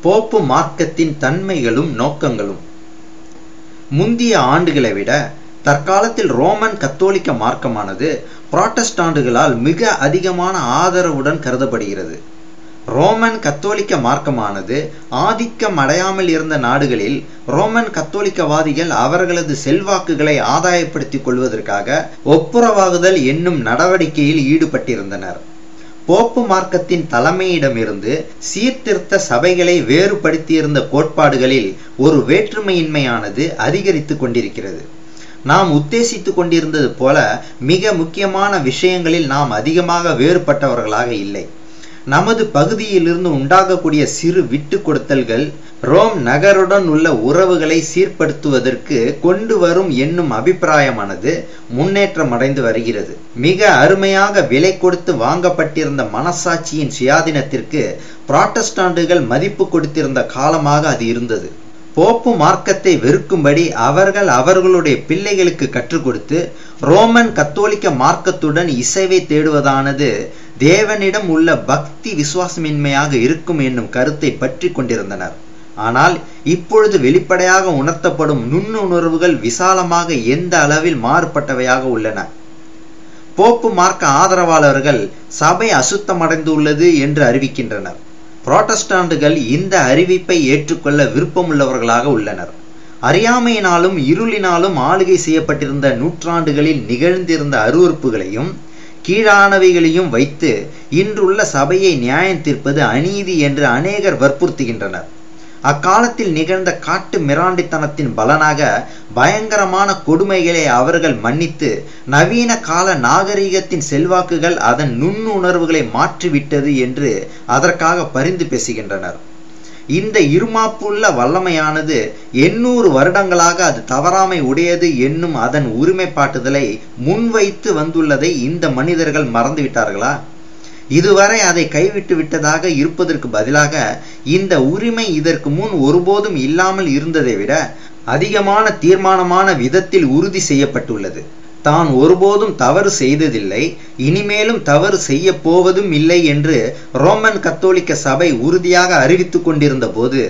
Pope மார்க்கத்தின் தன்மைகளும் நோக்கங்களும். முந்திய ஆண்டுகளை விட தற்காலத்தில் ரோமன் கத்தோலிக்க மார்க்கமானது புராட்டஸ்டாண்டுகளால் மிக அதிகமான ஆதரவுடன் கருதப்படுகிறது. ரோமன் கத்தோலிக்க மார்க்கமானது ஆதிக்கம் அடையாமல் இருந்த நாடுகளில் ரோமன் கத்தோலிக்கவாதிகள் அவர்களது செல்வாக்குகளை ஆதாயப்படுத்திக் கொள்வதற்காக ஒப்புரவாகுதல் என்னும் நடவடிக்கையில் ஈடுபட்டிருந்தனர். போப்பு மார்க்கத்தின் தலைமையிடமிருந்து சீர்திருத்த சபைகளை வேறுபடுத்தியிருந்த கோட்பாடுகளில் ஒரு வேற்றுமையின்மையானது அதிகரித்து கொண்டிருக்கிறது. நாம் உத்தேசித்து கொண்டிருந்தது போல மிக முக்கியமான விஷயங்களில் நாம் அதிகமாக வேறுபட்டவர்களாக இல்லை. நமது பகுதியிலிருந்து உண்டாகக்கூடிய சிறு விட்டு கொடுத்தல்கள் ரோம் நகருடன் உள்ள உறவுகளை சீர்படுத்துவதற்கு கொண்டு வரும் என்னும் அபிப்பிராயமானது முன்னேற்றம் அடைந்து வருகிறது. மிக அருமையாக விலை கொடுத்து வாங்கப்பட்டிருந்த மனசாட்சியின் சுயாதீனத்திற்கு புராட்டஸ்டாண்டுகள் மதிப்பு கொடுத்திருந்த காலமாக அது இருந்தது. போப்பு மார்க்கத்தை வெறுக்கும்படி அவர்கள் அவர்களுடைய பிள்ளைகளுக்கு கற்றுக் கொடுத்து ரோமன் கத்தோலிக்க மார்க்கத்துடன் இசைவை தேடுவதானது தேவனிடம் உள்ள பக்தி விசுவாசமின்மையாக இருக்கும் என்னும் கருத்தை பற்றி கொண்டிருந்தனர். ஆனால் இப்பொழுது வெளிப்படையாக உணர்த்தப்படும் நுண்ணுணர்வுகள் விசாலமாக எந்த அளவில் மாறுபட்டவையாக உள்ளன. போப்பு மார்க்க ஆதரவாளர்கள் சபை அசுத்தமடைந்துள்ளது என்று அறிவிக்கின்றனர். புராட்டஸ்டாண்டுகள் இந்த அறிவிப்பை ஏற்றுக்கொள்ள விருப்பமுள்ளவர்களாக உள்ளனர். அறியாமையினாலும் இருளினாலும் ஆளுகை செய்யப்பட்டிருந்த நூற்றாண்டுகளில் நிகழ்ந்திருந்த அருவறுப்புகளையும் கீழானவைகளையும் வைத்து இன்றுள்ள சபையை நியாயம் தீர்ப்பது அநீதி என்று அநேகர் வற்புறுத்துகின்றனர். அக்காலத்தில் நிகழ்ந்த காட்டு மிராண்டித்தனத்தின் பலனாக பயங்கரமான கொடுமைகளை அவர்கள் மன்னித்து நவீன கால நாகரிகத்தின் செல்வாக்குகள் அதன் நுண்ணுணர்வுகளை மாற்றிவிட்டது என்று அதற்காக பரிந்து பேசுகின்றனர். இந்த இருமாப்புள்ள வல்லமையானது 800 வருடங்களாக அது தவறாமை உடையது என்னும் அதன் உரிமைப்பாட்டுதலை முன்வைத்து வந்துள்ளதை இந்த மனிதர்கள் மறந்துவிட்டார்களா? இதுவரை அதை கைவிட்டு விட்டதாக இருப்பதற்கு பதிலாக இந்த உரிமை இதற்கு முன் ஒருபோதும் இல்லாமல் இருந்ததை விட அதிகமான தீர்மானமான விதத்தில் உறுதி செய்யப்பட்டுள்ளது. தான் ஒருபோதும் தவறு செய்ததில்லை, இனிமேலும் தவறு செய்ய போவதும் இல்லை என்று ரோமன் கத்தோலிக்க சபை உறுதியாக அறிவித்துக் கொண்டிருந்த போது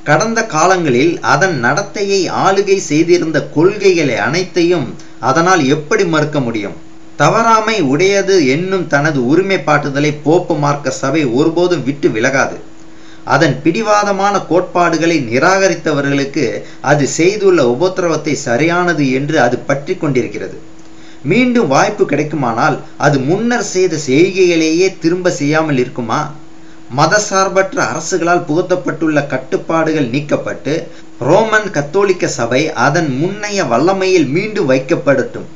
கடந்த காலங்களில் அதன் நடத்தையை ஆளுகை செய்திருந்த கொள்கைகளை அனைத்தையும் அதனால் எப்படி மறுக்க முடியும்? தவறாமை உடையது என்னும் தனது உரிமைப்பாட்டுதலை போப்பு மார்க்க சபை ஒருபோதும் விட்டு விலகாது. அதன் பிடிவாதமான கோட்பாடுகளை நிராகரித்தவர்களுக்கு அது செய்துள்ள உபத்திரவத்தை சரியானது என்று அது பற்றி கொண்டிருக்கிறது. மீண்டும் வாய்ப்பு கிடைக்குமானால் அது முன்னர் செய்த செய்கைகளையே திரும்ப செய்யாமல் இருக்குமா? மதசார்பற்ற அரசுகளால் புகுத்தப்பட்டுள்ள கட்டுப்பாடுகள் நீக்கப்பட்டு ரோமன் கத்தோலிக்க சபை அதன் முன்னைய வல்லமையில் மீண்டும் வைக்கப்படட்டும்.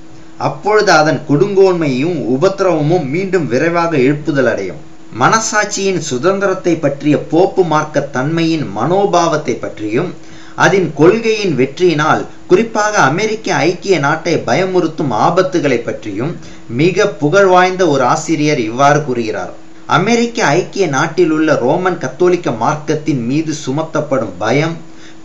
அப்பொழுது அதன் கொடுங்கோன்மையும் உபத்திரவமும் மீண்டும் விரைவாக எழுப்புதல் அடையும். மனசாட்சியின் சுதந்திரத்தை பற்றிய போப்பு மார்க்க தன்மையின் மனோபாவத்தை பற்றியும் அதன் கொள்கையின் வெற்றியினால் குறிப்பாக அமெரிக்க ஐக்கிய நாட்டை பயமுறுத்தும் ஆபத்துகளை பற்றியும் மிக புகழ்வாய்ந்த ஒரு ஆசிரியர் இவ்வாறு கூறுகிறார். அமெரிக்க ஐக்கிய நாட்டில் உள்ள ரோமன் கத்தோலிக்க மார்க்கத்தின் மீது சுமத்தப்படும் பயம்,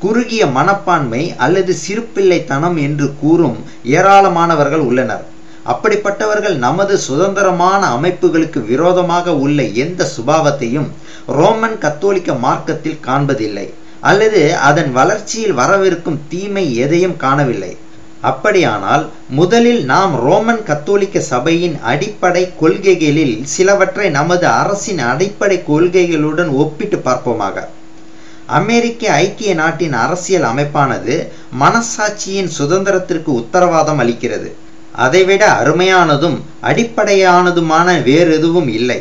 குறுகிய மனப்பான்மை அல்லது சிறுபிள்ளைத்தனம் என்று கூறும் ஏராளமானவர்கள் உள்ளனர். அப்படிப்பட்டவர்கள் நமது சுதந்திரமான அமைப்புகளுக்கு விரோதமாக உள்ள எந்த சுபாவத்தையும் ரோமன் கத்தோலிக்க மார்க்கத்தில் காண்பதில்லை அல்லது அதன் வளர்ச்சியில் வரவிருக்கும் தீமை எதையும் காணவில்லை. அப்படியானால் முதலில் நாம் ரோமன் கத்தோலிக்க சபையின் அடிப்படை கொள்கைகளில் சிலவற்றை நமது அரசின் அடிப்படை கொள்கைகளுடன் ஒப்பிட்டு பார்ப்போமாக. அமெரிக்க ஐக்கிய நாட்டின் அரசியல் அமைப்பானது மனசாட்சியின் சுதந்திரத்திற்கு உத்தரவாதம் அளிக்கிறது. அதைவிட அருமையானதும் அடிப்படையானதுமான வேறு எதுவும் இல்லை.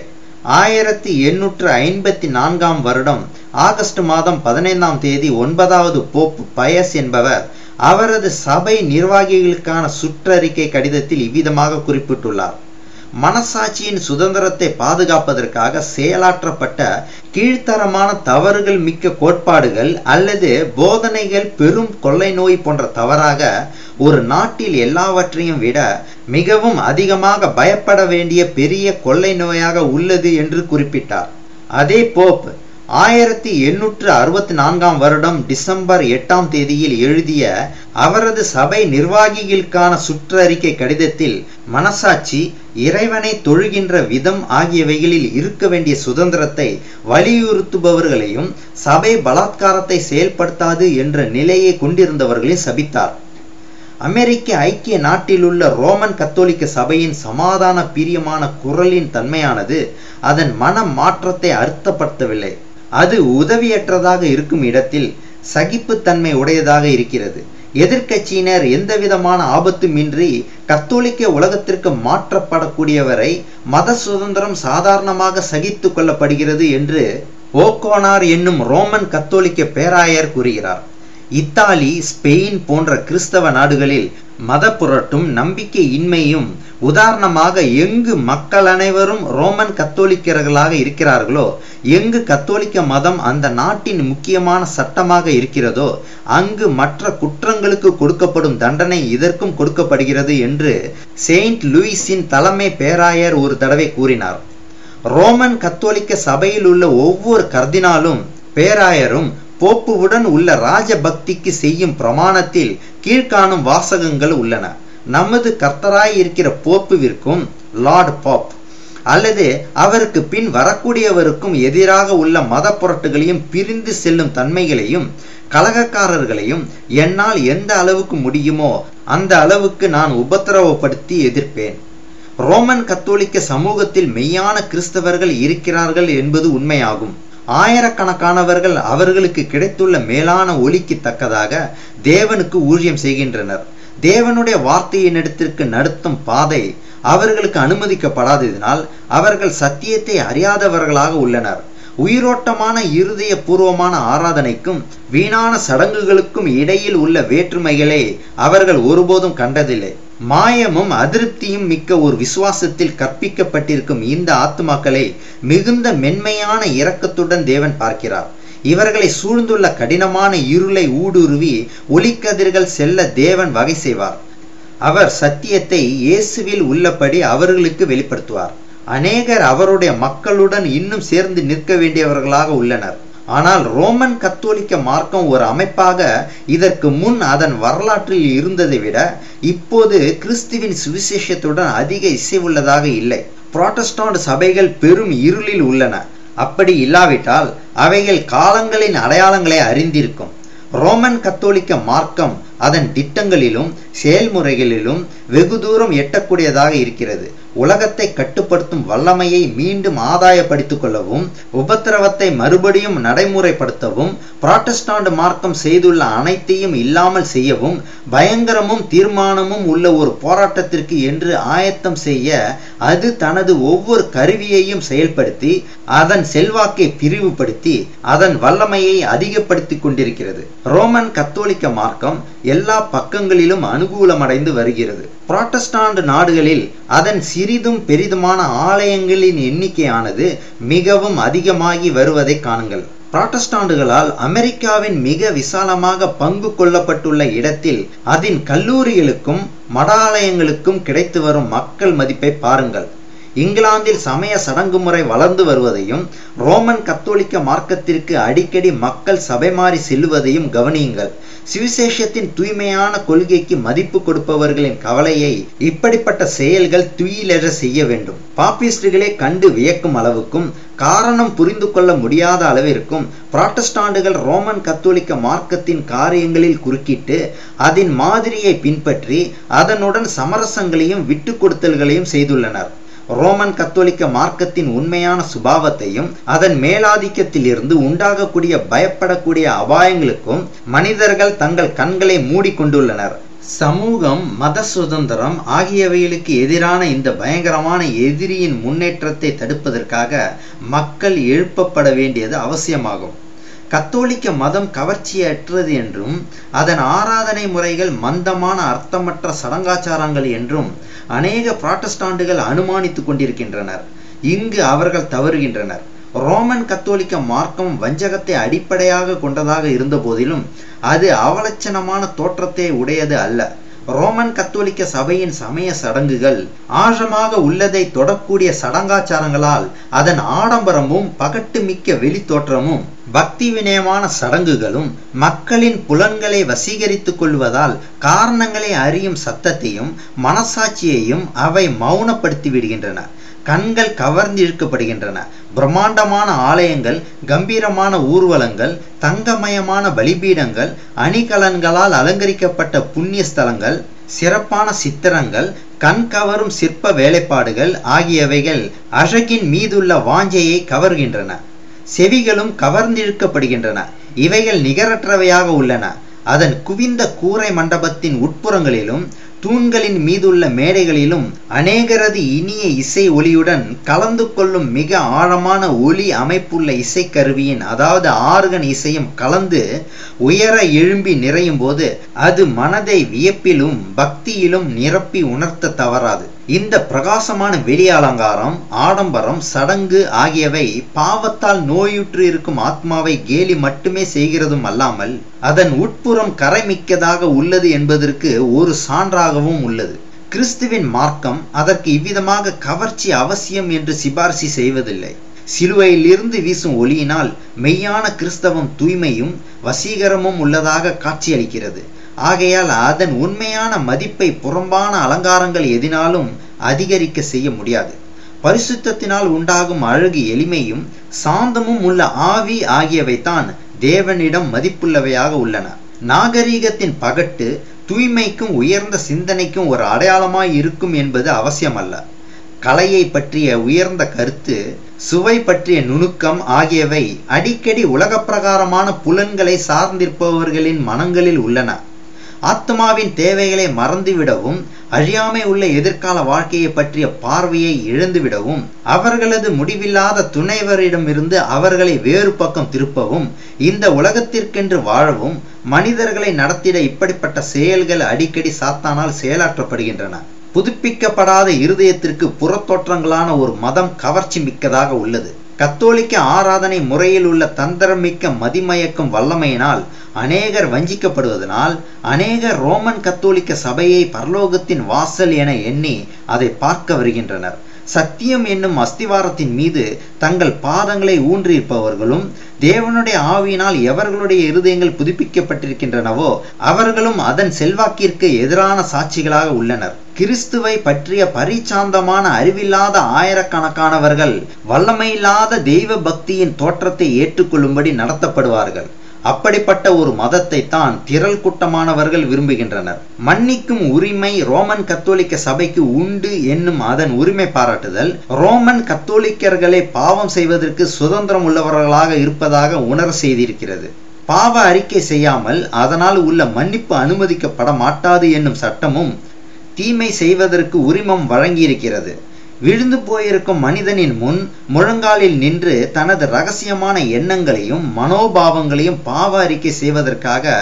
1854 வருடம் ஆகஸ்ட் மாதம் 15ஆம் தேதி 9வது போப்பு பயஸ் என்பவர் அவரது சபை நிர்வாகிகளுக்கான சுற்றறிக்கை கடிதத்தில் இவ்விதமாக குறிப்பிட்டுள்ளார். மனசாட்சியின் சுதந்திரத்தை பாதுகாப்பதற்காக செயலாற்றப்பட்ட கீழ்த்தரமான தவறுகள் மிக்க கோட்பாடுகள் அல்லது போதனைகள் பெரும் கொள்ளை நோய் போன்ற தவறாக ஒரு நாட்டில் எல்லாவற்றையும் விட மிகவும் அதிகமாக பயப்பட வேண்டிய பெரிய கொள்ளை நோயாக உள்ளது என்று குறிப்பிட்டார். அதே போப் 1864 வருடம் டிசம்பர் 8ஆம் தேதியில் எழுதிய அவரது சபை நிர்வாகிகளுக்கான சுற்றறிக்கை கடிதத்தில் மனசாட்சி, இறைவனை தொழுகின்ற விதம் ஆகியவைகளில் இருக்க வேண்டிய சுதந்திரத்தை வலியுறுத்துபவர்களையும் சபை பலாத்காரத்தை செயல்படுத்தாது என்ற நிலையை கொண்டிருந்தவர்களையும் சபித்தார். அமெரிக்க ஐக்கிய நாட்டிலுள்ள ரோமன் கத்தோலிக்க சபையின் சமாதான பிரியமான குரலின் தன்மையானது அதன் மன மாற்றத்தை அர்த்தப்படுத்தவில்லை. அது உதவியற்றதாக இருக்கும் இடத்தில் சகிப்புத்தன்மை உடையதாக இருக்கிறது. எதிர்க்கட்சியினர் எந்தவிதமான ஆபத்துமின்றி கத்தோலிக்க உலகத்திற்கு மாற்றப்படக்கூடியவரை மத சுதந்திரம் சாதாரணமாக சகித்து கொள்ளப்படுகிறது என்று ஓகோனார் என்னும் ரோமன் கத்தோலிக்க பேராயர் கூறுகிறார். இத்தாலி, ஸ்பெயின் போன்ற கிறிஸ்தவ நாடுகளில் மத புரட்டும் நம்பிக்கை இன்மையும் உதாரணமாக எங்கு மக்கள் அனைவரும் ரோமன் கத்தோலிக்கர்களாக இருக்கிறார்களோ, எங்கு கத்தோலிக்க மதம் அந்த நாட்டின் முக்கியமான சட்டமாக இருக்கிறதோ, அங்கு மற்ற குற்றங்களுக்கு கொடுக்கப்படும் தண்டனை இதற்கும் கொடுக்கப்படுகிறது என்று செயின்ட் லூயிஸின் தலைமை பேராயர் ஒரு தடவை கூறினார். ரோமன் கத்தோலிக்க சபையில் உள்ள ஒவ்வொரு கர்தினாலும் பேராயரும் போப்புவுடன் உள்ள ராஜபக்திக்கு செய்யும் பிரமாணத்தில் கீழ்காணும் வாசகங்கள் உள்ளன. நமது கர்த்தராய் இருக்கிற போப்புவிற்கும் லார்ட் பாப் அல்லது அவருக்கு பின் வரக்கூடியவருக்கும் எதிராக உள்ள மத புரட்டுகளையும் பிரிந்து செல்லும் தன்மைகளையும் கலகக்காரர்களையும் என்னால் எந்த அளவுக்கு முடியுமோ அந்த அளவுக்கு நான் உபத்திரவப்படுத்தி எதிர்ப்பேன். ரோமன் கத்தோலிக்க சமூகத்தில் மெய்யான கிறிஸ்தவர்கள் இருக்கிறார்கள் என்பது உண்மையாகும். ஆயிரக்கணக்கானவர்கள் அவர்களுக்கு கிடைத்துள்ள மேலான ஒலிக்கு தக்கதாக தேவனுக்கு ஊழியம் செய்கின்றனர். தேவனுடைய வார்த்தையினிடத்திற்கு நடத்தும் பாதை அவர்களுக்கு அனுமதிக்கப்படாததினால் அவர்கள் சத்தியத்தை அறியாதவர்களாக உள்ளனர். உயிரோட்டமான இருதய பூர்வமான ஆராதனைக்கும் வீணான சடங்குகளுக்கும் இடையில் உள்ள வேற்றுமைகளை அவர்கள் ஒருபோதும் கண்டதில்லை. மாயமும் அதிருப்தியும் மிக்க ஒரு விசுவாசத்தில் கற்பிக்கப்பட்டிருக்கும் இந்த ஆத்துமாக்களை மிகுந்த மென்மையான இரக்கத்துடன் தேவன் பார்க்கிறார். இவர்களை சூழ்ந்துள்ள கடினமான இருளை ஊடுருவி ஒளிக்கதிர்கள் செல்ல தேவன் வகை செய்வார். அவர் சத்தியத்தை இயேசுவில் உள்ளபடி அவர்களுக்கு வெளிப்படுத்துவார். அநேகர் அவருடைய மக்களுடன் இன்னும் சேர்ந்து நிற்க வேண்டியவர்களாக உள்ளனர். ஆனால் ரோமன் கத்தோலிக்க மார்க்கம் ஒரு அமைப்பாக இதற்கு முன் அதன் வரலாற்றில் இருந்ததை விட இப்போது கிறிஸ்துவின் சுவிசேஷத்துடன் அதிக இசைவுள்ளதாக இல்லை. புராட்டஸ்டாண்ட் சபைகள் பெரும் இருளில் உள்ளன. அப்படி இல்லாவிட்டால் அவைகள் காலங்களின் அடையாளங்களை அறிந்திருக்கும். ரோமன் கத்தோலிக்க மார்க்கம் அதன் திட்டங்களிலும் செயல்முறைகளிலும் வெகு தூரம் எட்டக்கூடியதாக இருக்கிறது. உலகத்தை கட்டுப்படுத்தும் வல்லமையை மீண்டும் ஆதாயப்படுத்திக் கொள்ளவும் உபத்திரவத்தை மறுபடியும் நடைமுறைப்படுத்தவும் புராட்டஸ்டாண்ட் மார்க்கம் செய்துள்ள அனைத்தையும் இல்லாமல் செய்யவும் பயங்கரமும் தீர்மானமும் உள்ள ஒரு போராட்டத்திற்கு என்று ஆயத்தம் செய்ய அது தனது ஒவ்வொரு கருவியையும் செயல்படுத்தி அதன் செல்வாக்கை பிரிவுபடுத்தி அதன் வல்லமையை அதிகப்படுத்தி கொண்டிருக்கிறது. ரோமன் கத்தோலிக்க மார்க்கம் எல்லா பக்கங்களிலும் அனுகூலமடைந்து வருகிறது. புராட்டஸ்டாண்ட் நாடுகளில் அதன் சிறிதும் பெரிதுமான ஆலயங்களின் எண்ணிக்கையானது மிகவும் அதிகமாகி வருவதை காணுங்கள். புராட்டஸ்டாண்டுகளால் அமெரிக்காவின் மிக விசாலமாக பங்கு கொள்ளப்பட்டுள்ள இடத்தில் அதன் கல்லூரிகளுக்கும் மடாலயங்களுக்கும் கிடைத்து வரும் மக்கள் மதிப்பை பாருங்கள். இங்கிலாந்தில் சமய சடங்கு முறை வளர்ந்து வருவதையும் ரோமன் கத்தோலிக்க மார்க்கத்திற்கு அடிக்கடி மக்கள் சபை மாறி செல்லுவதையும் கவனியுங்கள். சுவிசேஷத்தின் தூய்மையான கொள்கைக்கு மதிப்பு கொடுப்பவர்களின் கவலையை இப்படிப்பட்ட செயல்கள் துயிலெழ செய்ய வேண்டும். பாப்பிஸ்டுகளே கண்டு வியக்கும் அளவுக்கும் காரணம் புரிந்து கொள்ள முடியாத அளவிற்கும் புராட்டஸ்டாண்டுகள் ரோமன் கத்தோலிக்க மார்க்கத்தின் காரியங்களில் குறுக்கிட்டு அதன் மாதிரியை பின்பற்றி அதனுடன் சமரசங்களையும் விட்டு கொடுத்தல்களையும் செய்துள்ளனர். ரோமன் கத்தோலிக்க மார்க்கத்தின் உண்மையான சுபாவத்தையும் அதன் மேலாதிக்கத்தில் இருந்து உண்டாகக்கூடிய பயப்படக்கூடிய அபாயங்களுக்கும் மனிதர்கள் தங்கள் கண்களை மூடிக்கொண்டுள்ளனர். சமூகம், மத சுதந்திரம் ஆகியவைகளுக்கு எதிரான இந்த பயங்கரமான எதிரியின் முன்னேற்றத்தை தடுப்பதற்காக மக்கள் எழுப்பப்பட வேண்டியது அவசியமாகும். கத்தோலிக்க மதம் கவர்ச்சியற்றது என்றும் அதன் ஆராதனை முறைகள் மந்தமான அர்த்தமற்ற சடங்காச்சாரங்கள் என்றும் அநேக புராட்டஸ்டாண்டுகள் அனுமானித்துக் கொண்டிருக்கின்றனர். இங்கு அவர்கள் தவறுகின்றனர். ரோமன் கத்தோலிக்க மார்க்கம் வஞ்சகத்தை அடிப்படையாக கொண்டதாக இருந்த போதிலும் அது அவலட்சணமான தோற்றத்தை உடையது அல்ல. ரோமன் கத்தோலிக்க சபையின் சமய சடங்குகள் ஆழமாக உள்ளதை தொடக்கூடிய சடங்காச்சாரங்களால் அதன் ஆடம்பரமும் பகட்டு மிக்க வெளி தோற்றமும் பக்தி வினயமான சடங்குகளும் மக்களின் புலன்களை வசீகரித்துக் கொள்வதால் காரணங்களை அறியும் சத்தத்தையும் மனசாட்சியையும் அவை மௌனப்படுத்தி விடுகின்றன. கண்கள் கவர்ந்திழுக்கப்படுகின்றன. பிரம்மாண்டமான ஆலயங்கள், கம்பீரமான ஊர்வலங்கள், தங்கமயமான பலிபீடங்கள், அணிகலன்களால் அலங்கரிக்கப்பட்ட புண்ணிய ஸ்தலங்கள், சிறப்பான சித்திரங்கள், கண் கவரும் சிற்ப வேலைப்பாடுகள் ஆகியவைகள் அழகின் மீதுள்ள வாஞ்சையை கவர்கின்றன. செவிகளும் கவர்ந்திழுக்கப்படுகின்றன. இவைகள் நிகரற்றவையாக உள்ளன. அதன் குவிந்த கூரை மண்டபத்தின் உட்புறங்களிலும் தூண்களின் மீதுள்ள மேடைகளிலும் அநேகரது இனிய இசை ஒலியுடன் கலந்து கொள்ளும் மிக ஆழமான ஒலி அமைப்புள்ள இசைக்கருவியின் அதாவது ஆர்கன் இசையும் கலந்து உயர எழும்பி நிறையும் போது அது மனதை வியப்பிலும் பக்தியிலும் நிரப்பி உணர்த்த தவறாது. இந்த பிரகாசமான வெளி அலங்காரம், ஆடம்பரம், சடங்கு ஆகியவை பாவத்தால் நோயுற்று இருக்கும் ஆத்மாவை கேலி மட்டுமே செய்கிறதும் அல்லாமல் அதன் உட்புறம் கரைமிக்கதாக உள்ளது என்பதற்கு ஒரு சான்றாகவும் உள்ளது. கிறிஸ்துவின் மார்க்கம் அதற்கு இவ்விதமாக கவர்ச்சி அவசியம் என்று சிபார்சி செய்வதில்லை. சிலுவையில் இருந்து வீசும் ஒளியினால் மெய்யான கிறிஸ்தவம் தூய்மையும் வசீகரமும் உள்ளதாக காட்சியளிக்கிறது. ஆகையால் அதன் உண்மையான மதிப்பை புறம்பான அலங்காரங்கள் எதினாலும் அதிகரிக்க செய்ய முடியாது. பரிசுத்தத்தினால் உண்டாகும் அழகு, எளிமையும் சாந்தமும் உள்ள ஆவி ஆகியவைதான் தேவனிடம் மதிப்புள்ளவையாக உள்ளன. நாகரீகத்தின் பகட்டு தூய்மைக்கும் உயர்ந்த சிந்தனைக்கும் ஒரு அடையாளமாய் இருக்கும் என்பது அவசியமல்ல. கலையை பற்றிய உயர்ந்த கருத்து, சுவை பற்றிய நுணுக்கம் ஆகியவை அடிக்கடி உலக பிரகாரமான புலன்களை சார்ந்திருப்பவர்களின் மனங்களில் உள்ளன. ஆத்மாவின் தேவைகளை மறந்துவிடவும் அழியாமை உள்ள எதிர்கால வாழ்க்கையை பற்றிய பார்வையை இழந்துவிடவும் அவர்களது முடிவில்லாத துணைவரிடமிருந்து அவர்களை வேறு பக்கம் திருப்பவும் இந்த உலகத்திற்கென்று வாழவும் மனிதர்களை நடத்திட இப்படிப்பட்ட செயல்கள் அடிக்கடி சாத்தானால் செயலாற்றப்படுகின்றன. புதுப்பிக்கப்படாத இருதயத்திற்கு புறத்தோற்றங்களான ஒரு மதம் கவர்ச்சி மிக்கதாக உள்ளது. கத்தோலிக்க ஆராதனை முறையில் உள்ள தந்திரமிக்க மதிமயக்கும் வல்லமையினால் அநேகர் வஞ்சிக்கப்படுவதனால் அநேகர் ரோமன் கத்தோலிக்க சபையை பரலோகத்தின் வாசல் என எண்ணி அதை பார்க்க வருகின்றனர். சத்தியம் என்னும் அஸ்திவாரத்தின் மீது தங்கள் பாதங்களை ஊன்றியிருப்பவர்களும் தேவனுடைய ஆவியினால் எவர்களுடைய இருதயங்கள் புதுப்பிக்கப்பட்டிருக்கின்றனவோ அவர்களும் அதன் செல்வாக்கிற்கு எதிரான சாட்சிகளாக உள்ளனர். கிறிஸ்துவை பற்றிய பரிசாந்தமான அறிவில்லாத ஆயிரக்கணக்கானவர்கள் வல்லமையில்லாத தெய்வ பக்தியின் தோற்றத்தை ஏற்றுக்கொள்ளும்படி நடத்தப்படுவார்கள். அப்படிப்பட்ட ஒரு மதத்தை தான் திரள் கூட்டமானவர்கள் விரும்புகின்றனர். மன்னிக்கும் உரிமை ரோமன் கத்தோலிக்க சபைக்கு உண்டு என்னும் அதன் உரிமை பாராட்டுதல் ரோமன் கத்தோலிக்கர்களை பாவம் செய்வதற்கு சுதந்திரம் உள்ளவர்களாக இருப்பதாக உணர செய்திருக்கிறது. பாவ அறிக்கை செய்யாமல் அதனால் உள்ள மன்னிப்பு அனுமதிக்கப்பட மாட்டாது என்னும் சட்டமும் தீமை செய்வதற்கு உரிமம் வழங்கியிருக்கிறது. விழுந்து போயிருக்கும் மனிதனின் முன் முழங்காலில் நின்று தனது ரகசியமான எண்ணங்களையும் மனோபாவங்களையும் பாவ அறிக்கை செய்வதற்காக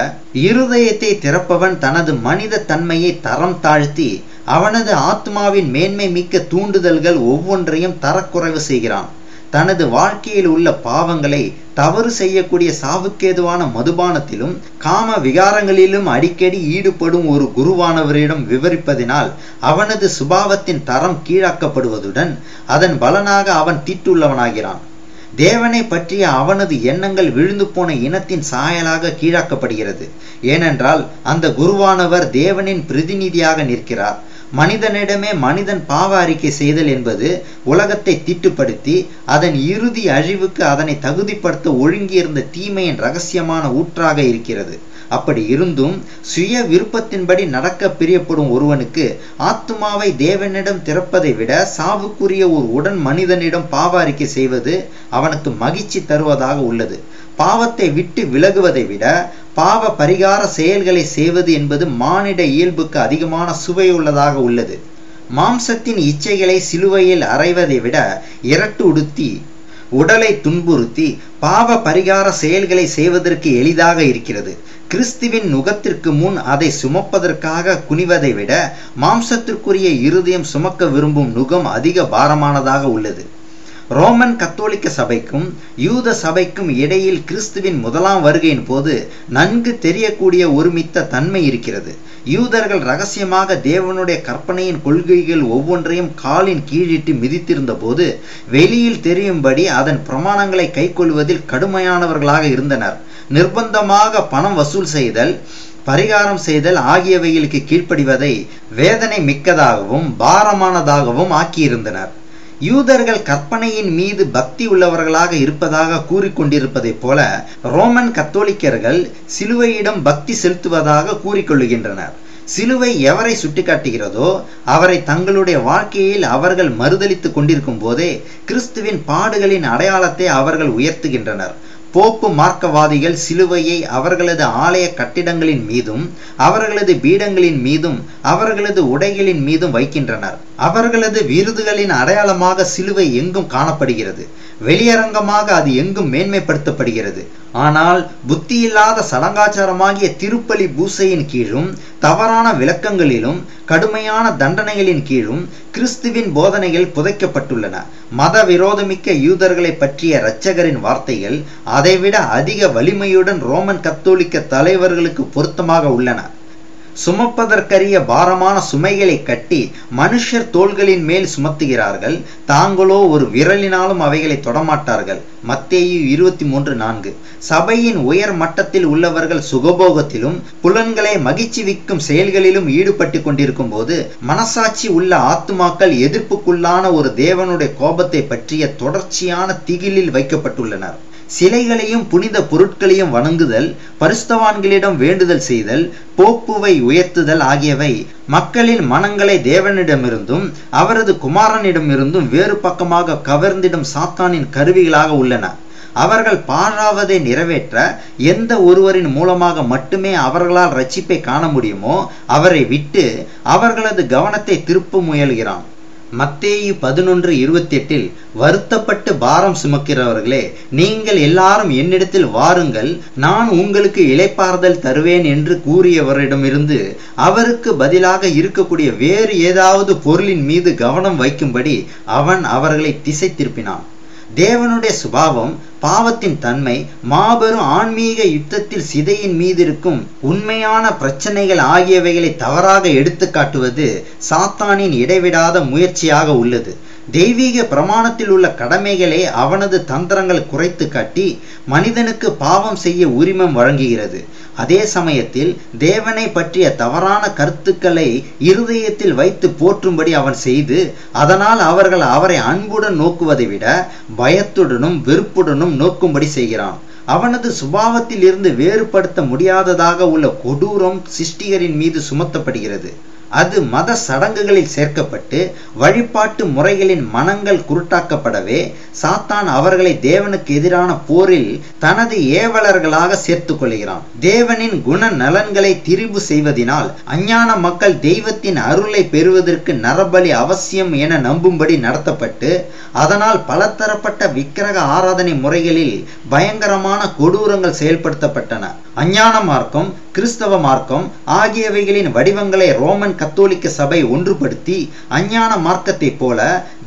இருதயத்தை திறப்பவன் தனது மனித தன்மையை தரம் தாழ்த்தி அவனது ஆத்மாவின் மேன்மை மிக்க தூண்டுதல்கள் ஒவ்வொன்றையும் தரக்குறைவு செய்கிறான். தனது வாழ்க்கையில் உள்ள பாவங்களை தவறு செய்யக்கூடிய சாவுக்கேதுவான மதுபானத்திலும் காம விகாரங்களிலும் அடிக்கடி ஈடுபடும் ஒரு குருவானவரிடம் விவரிப்பதினால் அவனது சுபாவத்தின் தரம் கீழாக்கப்படுவதுடன் அதன் பலனாக அவன் தீட்டுள்ளவனாகிறான். தேவனை பற்றிய அவனது எண்ணங்கள் விழுந்து போன இனத்தின் சாயலாக கீழாக்கப்படுகிறது. ஏனென்றால் அந்த குருவானவர் தேவனின் பிரதிநிதியாக நிற்கிறார். மனிதனிடமே மனிதன் பாவ அறிக்கை செய்தல் என்பது உலகத்தை தீட்டுப்படுத்தி அதன் இறுதி அழிவுக்கு அதனை தகுதிப்படுத்த ஒழுங்கியிருந்த தீமையின் ரகசியமான ஊற்றாக இருக்கிறது. அப்படி இருந்தும் சுய விருப்பத்தின்படி நடக்க பிரியப்படும் ஒருவனுக்கு ஆத்மாவை தேவனிடம் திறப்பதை விட சாவுக்குரிய ஒரு உடன் மனிதனிடம் பாவ அறிக்கை செய்வது அவனுக்கு மகிழ்ச்சி தருவதாக உள்ளது. பாவத்தை விட்டு விலகுவதை விட பாவ பரிகார செயல்களை செய்வது என்பது மானிட இயல்புக்கு அதிகமான சுவையுள்ளதாக உள்ளது. மாம்சத்தின் இச்சைகளை சிலுவையில் அறைவதை விட இரட்டு உடுத்தி உடலை துன்புறுத்தி பாவ பரிகார செயல்களை செய்வதற்கு எளிதாக இருக்கிறது. கிறிஸ்துவின் நுகத்திற்கு முன் அதை சுமப்பதற்காக குனிவதை விட மாம்சத்திற்குரிய இருதயம் சுமக்க விரும்பும் நுகம் அதிக பாரமானதாக உள்ளது. ரோமன் கத்தோலிக்க சபைக்கும் யூத சபைக்கும் இடையில் கிறிஸ்துவின் முதலாம் வருகையின் போது நன்கு தெரியக்கூடிய ஒருமித்த தன்மை இருக்கிறது. யூதர்கள் ரகசியமாக தேவனுடைய கற்பனையின் கொள்கைகள் ஒவ்வொன்றையும் காலின் கீழிட்டு மிதித்திருந்த போது வெளியில் தெரியும்படி அதன் பிரமாணங்களை கைக்கொள்வதில் கடுமையானவர்களாக இருந்தனர். நிர்பந்தமாக பணம் வசூல் செய்தல், பரிகாரம் செய்தல் ஆகியவைகளுக்கு கீழ்ப்படிவதை வேதனை மிக்கதாகவும் பாரமானதாகவும் ஆக்கியிருந்தனர். யூதர்கள் கற்பனையின் மீது பக்தி உள்ளவர்களாக இருப்பதாக கூறிக்கொண்டிருப்பதைப் போல ரோமன் கத்தோலிக்கர்கள் சிலுவையிடம் பக்தி செலுத்துவதாக கூறிக்கொள்ளுகின்றனர். சிலுவை எவரை சுட்டிக்காட்டுகிறதோ அவரை தங்களுடைய வாழ்க்கையில் அவர்கள் மறுதலித்துக் கொண்டிருக்கும் போதே கிறிஸ்துவின் பாடுகளின் அடையாளத்தை அவர்கள் உயர்த்துகின்றனர். போப்பு மார்க்கவாதிகள் சிலுவையை அவர்களது ஆலய கட்டிடங்களின் மீதும் அவர்களது பீடங்களின் மீதும் அவர்களது உடைகளின் மீதும் வைக்கின்றனர். அவர்களது விருதுகளின் அடையாளமாக சிலுவை எங்கும் காணப்படுகிறது. வெளியரங்கமாக அது எங்கும் மேன்மைப்படுத்தப்படுகிறது. ஆனால் புத்தியில்லாத சடங்காச்சாரமாகிய திருப்பலி பூசையின் கீழும் தவறான விளக்கங்களிலும் கடுமையான தண்டனைகளின் கீழும் கிறிஸ்துவின் போதனைகள் புதைக்கப்பட்டுள்ளன. மத விரோதமிக்க யூதர்களை பற்றிய இரட்சகரின் வார்த்தைகள் அதைவிட அதிக வலிமையுடன் ரோமன் கத்தோலிக்க தலைவர்களுக்கு பொருத்தமாக உள்ளன. சுமப்பதற்கரிய பாரமான சுமைகளை கட்டி மனுஷர் தோள்களின் மேல் சுமத்துகிறார்கள், தாங்களோ ஒரு விரலினாலும் அவைகளை தொடமாட்டார்கள். மத்தேயு 23:4. சபையின் உயர் மட்டத்தில் உள்ளவர்கள் சுகபோகத்திலும் புலன்களை மகிழ்ச்சிவிக்கும் செயல்களிலும் ஈடுபட்டு கொண்டிருக்கும் போது மனசாட்சி உள்ள ஆத்துமாக்கள் எதிர்ப்புக்குள்ளான ஒரு தேவனுடைய கோபத்தை பற்றிய தொடர்ச்சியான திகிலில் வைக்கப்பட்டுள்ளனர். சிலைகளையும் புனித பொருட்களையும் வணங்குதல், பரிசுத்தவான்களிடம் வேண்டுதல் செய்தல், போப்புவை உயர்த்துதல் ஆகியவை மக்களின் மனங்களை தேவனிடமிருந்தும் அவரது குமாரனிடமிருந்தும் வேறு பக்கமாக கவர்ந்திடும் சாத்தானின் கருவிகளாக உள்ளன. அவர்கள் பாழாவதை நிறைவேற்ற எந்த ஒருவரின் மூலமாக மட்டுமே அவர்களால் ரட்சிப்பை காண முடியுமோ அவரை விட்டு அவர்களது கவனத்தை திருப்ப முயல்கிறான். மத்தேயு 11:28 வருத்தப்பட்டு பாரம் சுமக்கிறவர்களே, நீங்கள் எல்லாரும் என்னிடத்தில் வாருங்கள், நான் உங்களுக்கு இளைப்பாறுதல் தருவேன் என்று கூறியவரிடமிருந்து அவருக்கு பதிலாக இருக்கக்கூடிய வேறு ஏதாவது பொருளின் மீது கவனம் வைக்கும்படி அவன் அவர்களை திசை திருப்பினான். தேவனுடைய சுபாவம், பாவத்தின் தன்மை, மாபெரும் ஆன்மீக யுத்தத்தில் சிதையின் மீது இருக்கும் உண்மையான பிரச்சனைகள் ஆகியவைகளை தவறாக எடுத்து காட்டுவது சாத்தானின் இடைவிடாத முயற்சியாக உள்ளது. தெய்வீக பிரமாணத்தில் உள்ள கடமைகளை அவனது தந்திரங்கள் குறைத்து காட்டி மனிதனுக்கு பாவம் செய்ய உரிமம் வழங்குகிறது. அதே சமயத்தில் தேவனை பற்றிய தவறான கருத்துக்களை இருதயத்தில் வைத்து போற்றும்படி அவன் செய்து அதனால் அவர்கள் அவரை அன்புடன் நோக்குவதை விட பயத்துடனும் வெறுப்புடனும் நோக்கும்படி செய்கிறான். அவனது சுபாவத்தில் இருந்து வேறுபடுத்த முடியாததாக உள்ள கொடூரம் சிருஷ்டிகரின் மீது சுமத்தப்படுகிறது. அது மத சடங்குகளில் சேர்க்கப்பட்டு வழிபாட்டு முறைகளின் மனங்கள் குருட்டாக்கப்படவே சாத்தான் அவர்களை தேவனுக்கு எதிரான போரில் தனது ஏவலர்களாக சேர்த்து கொள்கிறான். தேவனின் குண நலன்களை திரிபு செய்வதனால் அஞ்ஞான மக்கள் தெய்வத்தின் அருளை பெறுவதற்கு நரபலி அவசியம் என நம்பும்படி நடத்தப்பட்டு அதனால் பலதரப்பட்ட விக்கிரக ஆராதனை முறைகளில் பயங்கரமான கொடூரங்கள் செயல்படுத்தப்பட்டன. அஞ்ஞான மார்க்கம், கிறிஸ்தவ மார்க்கம் ஆகியவைகளின் வடிவங்களை ரோமன் கத்தோலிக்க சபை ஒன்றுபடுத்தி அஞ்ஞான மார்க்கத்தை போல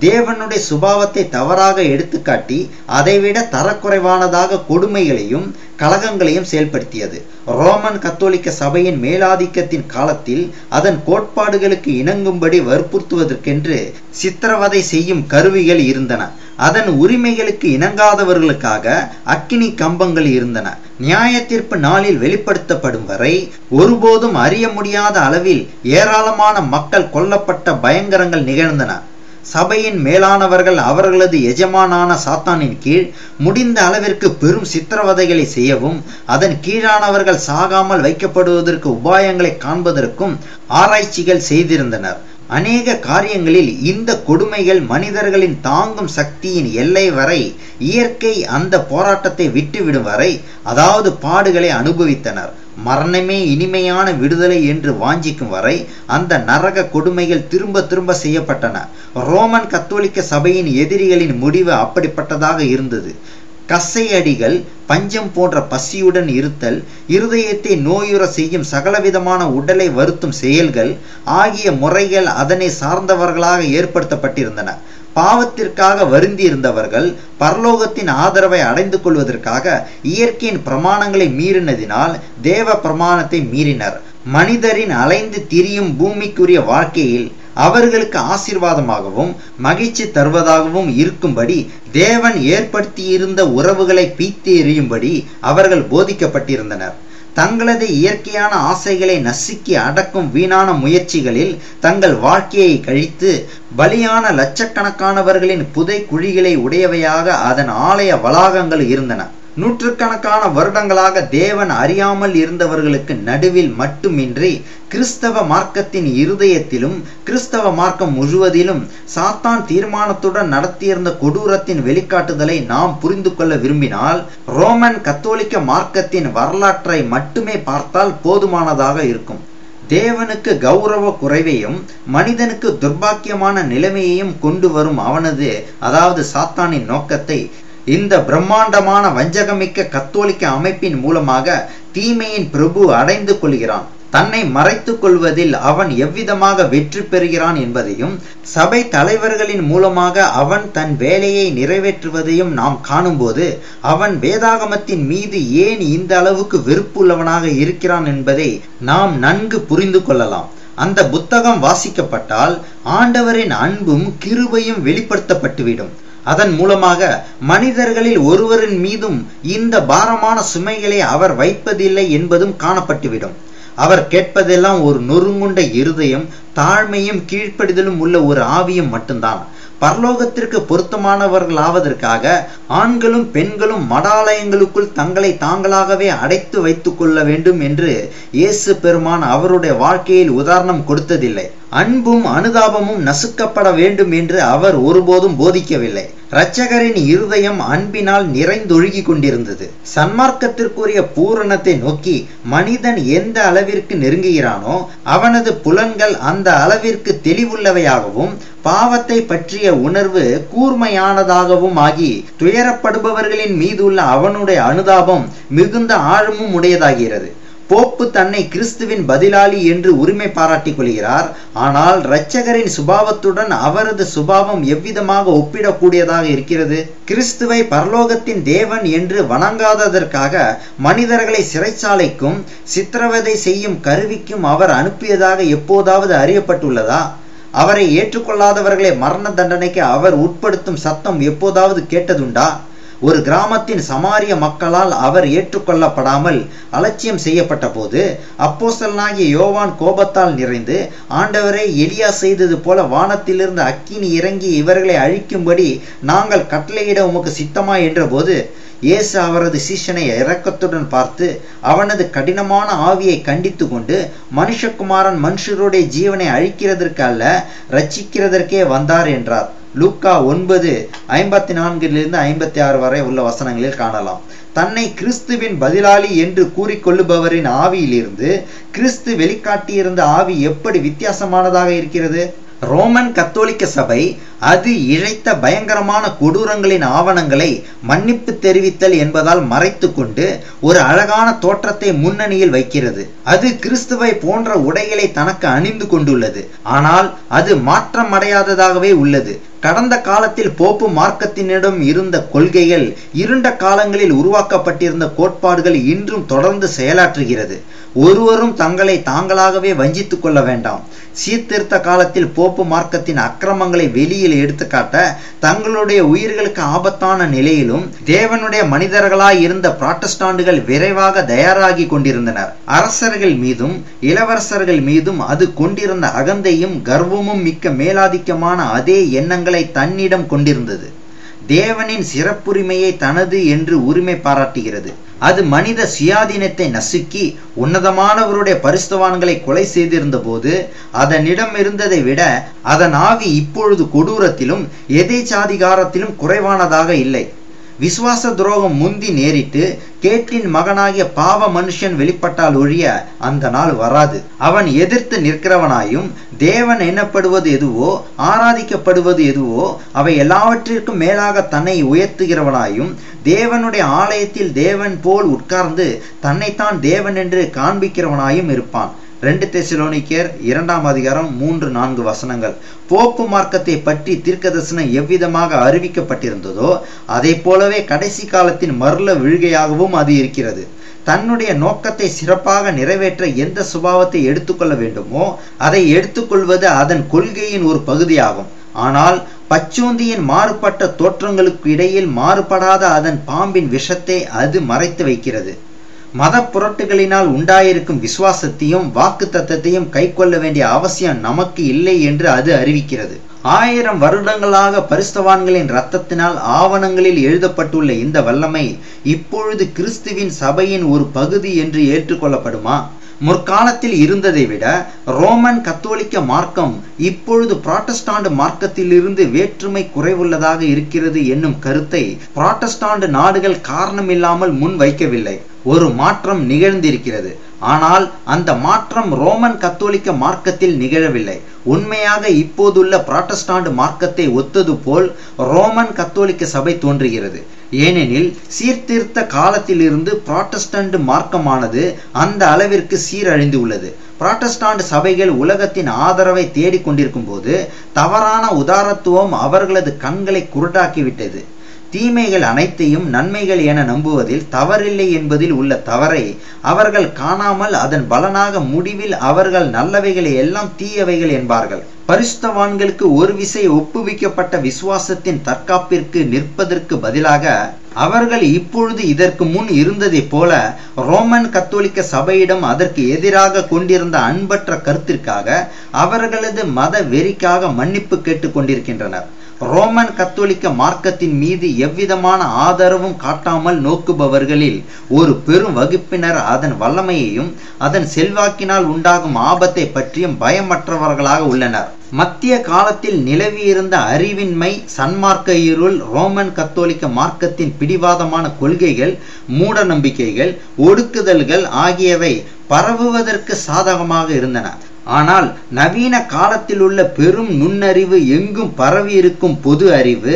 தேவனுடைய சுபாவத்தை தவறாக எடுத்துக்காட்டி அதைவிட தரக்குறைவானதாக கொடுமைகளையும் கலகங்களையும் செயல்படுத்தியது. ரோமன் கத்தோலிக்க சபையின் மேலாதிக்கத்தின் காலத்தில் அதன் கோட்பாடுகளுக்கு இணங்கும்படி வற்புறுத்துவதற்கென்று சித்திரவதை செய்யும் கருவிகள் இருந்தன. அதன் உரிமைகளுக்கு இணங்காதவர்களுக்காக அக்கினி கம்பங்கள் இருந்தன. நியாய தீர்ப்பு நாளில் வெளிப்படுத்தப்படும் வரை ஒருபோதும் அறிய முடியாத அளவில் ஏராளமான மக்கள் கொல்லப்பட்ட பயங்கரங்கள் நிகழ்ந்தன. சபையின் மேலானவர்கள் அவர்களது எஜமானான சாத்தானின் கீழ் முடிந்த அளவிற்கு பெரும் சித்திரவதைகளை செய்யவும் அதன் கீழானவர்கள் சாகாமல் வைக்கப்படுவதற்கு உபாயங்களை காண்பதற்கும் ஆராய்ச்சிகள் செய்திருந்தனர். அநேக காரியங்களில் இந்த கொடுமைகள் மனிதர்களின் தாங்கும் சக்தியின் எல்லை வரை இயற்கை அந்த போராட்டத்தை விட்டுவிடும் வரை அதாவது பாடுகளை அனுபவித்தனர். மரணமே இனிமையான விடுதலை என்று வாஞ்சிக்கும் வரை அந்த நரக கொடுமைகள் திரும்ப திரும்ப செய்யப்பட்டன. ரோமன் கத்தோலிக்க சபையின் எதிரிகளின் முடிவு அப்படிப்பட்டதாக இருந்தது. கசையடிகள், பஞ்சம் போன்ற பசியுடன் இருத்தல், இருதயத்தை நோயுற செய்யும் சகலவிதமான உடலை வருத்தும் செயல்கள் ஆகிய முறைகள் அதனை சார்ந்தவர்களாக ஏற்படுத்தப்பட்டிருந்தன. பாவத்திற்காக வருந்தி இருந்தவர்கள் பரலோகத்தின் ஆதரவை அடைந்து கொள்வதற்காக இயற்கையின் பிரமாணங்களை மீறினதினால் தேவ பிரமாணத்தை மீறினர். மனிதரின் அலைந்து திரியும் பூமிக்குரிய வாழ்க்கையில் அவர்களுக்கு ஆசீர்வாதமாகவும் மகிழ்ச்சி தருவதாகவும் இருக்கும்படி தேவன் ஏற்படுத்தியிருந்த உறவுகளை பீத்து எறியும்படி அவர்கள் போதிக்கப்பட்டிருந்தனர். தங்களது இயற்கையான ஆசைகளை நசுக்கி அடக்கும் வீணான முயற்சிகளில் தங்கள் வாழ்க்கையை கழித்து பலியான லட்சக்கணக்கானவர்களின் புதை குழிகளை உடையவையாக அதன் ஆலய வளாகங்கள் இருந்தன. நூற்றுக்கணக்கான வருடங்களாக தேவன் அறியாமல் இருந்தவர்களுக்கு நடுவில் மட்டுமின்றி கிறிஸ்தவ மார்க்கத்தின் இருதயத்திலும் கிறிஸ்தவ மார்க்கம் முழுவதிலும் சாத்தான் தீர்மானத்துடன் நடத்தியிருந்த கொடூரத்தின் வெளிக்காட்டுதலை நாம் புரிந்து கொள்ள விரும்பினால் ரோமன் கத்தோலிக்க மார்க்கத்தின் வரலாற்றை மட்டுமே பார்த்தால் போதுமானதாக இருக்கும். தேவனுக்கு கௌரவ குறைவையும் மனிதனுக்கு துர்பாக்கியமான நிலைமையையும் கொண்டு வரும் அவனது, அதாவது சாத்தானின் நோக்கத்தை இந்த பிரம்மாண்டமான வஞ்சகமிக்க கத்தோலிக்க அமைப்பின் மூலமாக தீமையின் பிரபு அடைந்து கொள்கிறான். தன்னை மறைத்துக் கொள்வதில் அவன் எவ்விதமாக வெற்றி பெறுகிறான் என்பதையும் சபை தலைவர்களின் மூலமாக அவன் தன் வேலையை நிறைவேற்றுவதையும் நாம் காணும்போது அவன் வேதாகமத்தின் மீது ஏன் இந்த அளவுக்கு வெறுப்புள்ளவனாக இருக்கிறான் என்பதை நாம் நன்கு புரிந்து கொள்ளலாம். அந்த புத்தகம் வாசிக்கப்பட்டால் ஆண்டவரின் அன்பும் கிருபையும் வெளிப்படுத்தப்பட்டுவிடும். அதன் மூலமாக மனிதர்களில் ஒருவரின் மீதும் இந்த பாரமான சுமைகளை அவர் வைப்பதில்லை என்பதும் காணப்பட்டுவிடும். அவர் கேட்பதெல்லாம் ஒரு நொறுங்குண்ட இருதயம், தாழ்மையும் கீழ்ப்படிதலும் உள்ள ஒரு ஆவியும் மட்டும்தான். பரலோகத்திற்கு பொருத்தமானவர்களாவதற்காக ஆண்களும் பெண்களும் மடாலயங்களுக்குள் தங்களை தாங்களாகவே அடைத்து வைத்துக் கொள்ள வேண்டும் என்று இயேசு பெருமான் அவருடைய வாழ்க்கையில் உதாரணம் கொடுத்ததில்லை. அன்பும் அனுதாபமும் நசுக்கப்பட வேண்டும் என்று அவர் ஒருபோதும் போதிக்கவில்லை. இரட்சகரின் இருதயம் அன்பினால் நிறைந்தொழுகி கொண்டிருந்தது. சன்மார்க்கத்திற்குரிய பூரணத்தை நோக்கி மனிதன் எந்த அளவிற்கு நெருங்குகிறானோ அவனது புலன்கள் அந்த அளவிற்கு தெளிவுள்ளவையாகவும் பாவத்தை பற்றிய உணர்வு கூர்மையானதாகவும் ஆகி துயரப்படுபவர்களின் மீதுள்ள அவனுடைய அனுதாபம் மிகுந்த ஆழமும் உடையதாகிறது. போப்பு தன்னை கிறிஸ்துவின் பதிலாளி என்று உரிமை பாராட்டிக் கொள்கிறார். ஆனால் இரட்சகரின் சுபாவத்துடன் அவரது சுபாவம் எவ்விதமாக ஒப்பிடக்கூடியதாக இருக்கிறது? கிறிஸ்துவை பரலோகத்தின் தேவன் என்று வணங்காததற்காக மனிதர்களை சிறைச்சாலைக்கும் சித்திரவதை செய்யும் கருவிக்கும் அவர் அனுப்பியதாக எப்போதாவது அறியப்பட்டுள்ளதா? அவரை ஏற்றுக்கொள்ளாதவர்களை மரண தண்டனைக்கு அவர் உட்படுத்தும் சத்தம் எப்போதாவது கேட்டதுண்டா? ஒரு கிராமத்தின் சமாரிய மக்களால் அவர் ஏற்றுக்கொள்ளப்படாமல் அலட்சியம் செய்யப்பட்ட போது அப்போஸ்தலனாகிய யோவான் கோபத்தால் நிறைந்து, ஆண்டவரை எலியா செய்தது போல வானத்திலிருந்து அக்கினி இறங்கி இவர்களை அழிக்கும்படி நாங்கள் கட்டளையிட உமக்கு சித்தமா என்ற போது இயேசு அவரது சீஷனை இரக்கத்துடன் பார்த்து அவனது கடினமான ஆவியை கண்டித்து கொண்டு, மனுஷகுமாரன் மனுஷருடைய ஜீவனை அழிக்கிறதற்கு அல்ல ரட்சிக்கிறதற்கே வந்தார் என்றார். லூக்கா 9:54-56 வரை உள்ள வசனங்களில் காணலாம். தன்னை கிறிஸ்துவின் பதிலாளி என்று கூறிக்கொள்ளுபவரின் ஆவியிலிருந்து கிறிஸ்து வெளிக்காட்டியிருந்த ஆவி எப்படி வித்தியாசமானதாக இருக்கிறது? ரோமன் கத்தோலிக்க சபை அது இழைத்த பயங்கரமான கொடூரங்களின் ஆவணங்களை மன்னிப்பு தெரிவித்தல் என்பதால் மறைத்து கொண்டு ஒரு அழகான தோற்றத்தை முன்னணியில் வைக்கிறது. அது கிறிஸ்துவை போன்ற உடைகளை தனக்கு அணிந்து கொண்டுள்ளது. ஆனால் அது மாற்றம் அடையாததாகவே உள்ளது. கடந்த காலத்தில் போப்பு மார்க்கத்தினிடம் இருந்த கொள்கைகள், இருண்ட காலங்களில் உருவாக்கப்பட்டிருந்த கோட்பாடுகள் இன்றும் தொடர்ந்து செயலாற்றுகிறது. ஒருவரும் தங்களை தாங்களாகவே வஞ்சித்துக் கொள்ள வேண்டாம். சீர்திருத்த காலத்தில் போப்பு மார்க்கத்தின் அக்கிரமங்களை வெளியில் எடுத்துக்காட்ட தங்களுடைய உயிர்களுக்கு ஆபத்தான நிலையிலும் தேவனுடைய மனிதர்களாய் இருந்த புராட்டஸ்டாண்டுகள் விரைவாக தயாராகி கொண்டிருந்தனர். அரசர்கள் மீதும் இளவரசர்கள் மீதும் அது கொண்டிருந்த அகந்தையும் கர்வமும் மிக்க மேலாதிக்கமான அதே எண்ணங்களை தன்னிடம் கொண்டிருந்தது. தேவனின் சிறப்புரிமையை தனது என்று உரிமை பாராட்டுகிறது. அது மனித சுயாதீனத்தை நசுக்கி உன்னதமானவருடைய பரிசுத்தவான்களை கொலை செய்திருந்த போது அதனிடம் இருந்ததை விட அதன் ஆவி இப்பொழுது கொடூரத்திலும் எதேச்சாதிகாரத்திலும் குறைவானதாக இல்லை. விசுவாச துரோகம் முந்தி நேரிட்டு கேட்டின் மகனாகிய பாவ மனுஷன் வெளிப்பட்டால் ஒழிய அந்த நாள் வராது. அவன் எதிர்த்து நிற்கிறவனாயும் தேவன் எண்ணப்படுவது எதுவோ ஆராதிக்கப்படுவது எதுவோ அவை எல்லாவற்றிற்கும் மேலாக தன்னை உயர்த்துகிறவனாயும் தேவனுடைய ஆலயத்தில் தேவன் போல் உட்கார்ந்து தன்னைத்தான் தேவன் என்று காண்பிக்கிறவனாயும் இருப்பான். 2 தெசலோனிக்கேயர் 2ஆம் அதிகாரம் 3-4 வசனங்கள். போப்பு மார்க்கத்தை பற்றி தீர்க்கதரிசனம் எவ்விதமாக அறிவிக்கப்பட்டிருந்ததோ அதை போலவே கடைசி காலத்தின் மருள விழுகையாகவும் அது இருக்கிறது. தன்னுடைய நோக்கத்தை சிறப்பாக நிறைவேற்ற எந்த சுபாவத்தை எடுத்துக்கொள்ள வேண்டுமோ அதை எடுத்துக்கொள்வது அதன் கொள்கையின் ஒரு பகுதியாகும். ஆனால் பச்சோந்தியின் மாறுபட்ட தோற்றங்களுக்கு இடையில் மாறுபடாத அதன் பாம்பின் விஷத்தை அது மறைத்து வைக்கிறது. மத புரட்டுகளினால் உண்டாயிருக்கும் விசுவாசத்தையும் வாக்கு தத்தத்தையும் கை கொள்ள வேண்டிய அவசியம் நமக்கு இல்லை என்று அது அறிவிக்கிறது. 1000 வருடங்களாக பரிசுத்தவான்களின் இரத்தத்தினால் ஆவணங்களில் எழுதப்பட்டுள்ள இந்த வல்லமை இப்பொழுது கிறிஸ்துவின் சபையின் ஒரு பகுதி என்று ஏற்றுக்கொள்ளப்படுமா? முற்காலத்தில் இருந்ததை விட ரோமன் கத்தோலிக்க மார்க்கம் இப்பொழுது புராட்டஸ்டாண்ட் மார்க்கத்திலிருந்து வேற்றுமை குறைவுள்ளதாக இருக்கிறது என்னும் கருத்தை புராட்டஸ்டாண்ட் நாடுகள் காரணமில்லாமல் முன் வைக்கவில்லை. ஒரு மாற்றம் நிகழ்ந்திருக்கிறது. ஆனால் அந்த மாற்றம் ரோமன் கத்தோலிக்க மார்க்கத்தில் நிகழவில்லை. உண்மையாக இப்போதுள்ள புராட்டஸ்டாண்ட் மார்க்கத்தை ஒத்தது போல் ரோமன் கத்தோலிக்க சபை தோன்றுகிறது. ஏனெனில் சீர்திருத்த காலத்திலிருந்து புராட்டஸ்டன்ட் மார்க்கமானது அந்த அளவிற்கு சீரழிந்து உள்ளது. புராட்டஸ்டாண்ட் சபைகள் உலகத்தின் ஆதரவை தேடிக் கொண்டிருக்கும் போது தவறான உதாரத்துவம் அவர்களது கண்களை குருடாக்கிவிட்டது. தீமைகள் அனைத்தையும் நன்மைகள் என நம்புவதில் தவறில்லை என்பதில் உள்ள தவறை அவர்கள் காணாமல் அதன் பலனாக முடிவில் அவர்கள் நல்லவைகளை எல்லாம் தீயவைகள் என்பார்கள். பரிசுத்தவான்களுக்கு ஒரு விசை ஒப்புவிக்கப்பட்ட விசுவாசத்தின் தற்காப்பிற்கு நிற்பதற்கு பதிலாக அவர்கள் இப்பொழுது இதற்கு முன் இருந்ததை போல ரோமன் கத்தோலிக்க சபையிடம் அதற்கு எதிராக கொண்டிருந்த அன்பற்ற கருத்திற்காக அவர்களது மத வெறிக்காக மன்னிப்பு கேட்டுக் கொண்டிருக்கின்றனர். ரோமன் கத்தோலிக்க மார்க்கத்தின் மீது எவ்விதமான ஆதரவும் காட்டாமல் நோக்குபவர்களில் ஒரு பெரும் வகுப்பினர் அதன் வல்லமையையும் அதன் செல்வாக்கினால் உண்டாகும் ஆபத்தை பற்றியும் பயமற்றவர்களாக உள்ளனர். மத்திய காலத்தில் நிலவியிருந்த அறிவின்மை, சன்மார்க்க இருள், ரோமன் கத்தோலிக்க மார்க்கத்தின் பிடிவாதமான கொள்கைகள், மூட நம்பிக்கைகள், ஒடுக்குதல்கள் ஆகியவை பரவுவதற்கு சாதகமாக இருந்தன. ஆனால் நவீன காலத்தில் உள்ள பெரும் நுண்ணறிவு, எங்கும் பரவி இருக்கும் பொது அறிவு,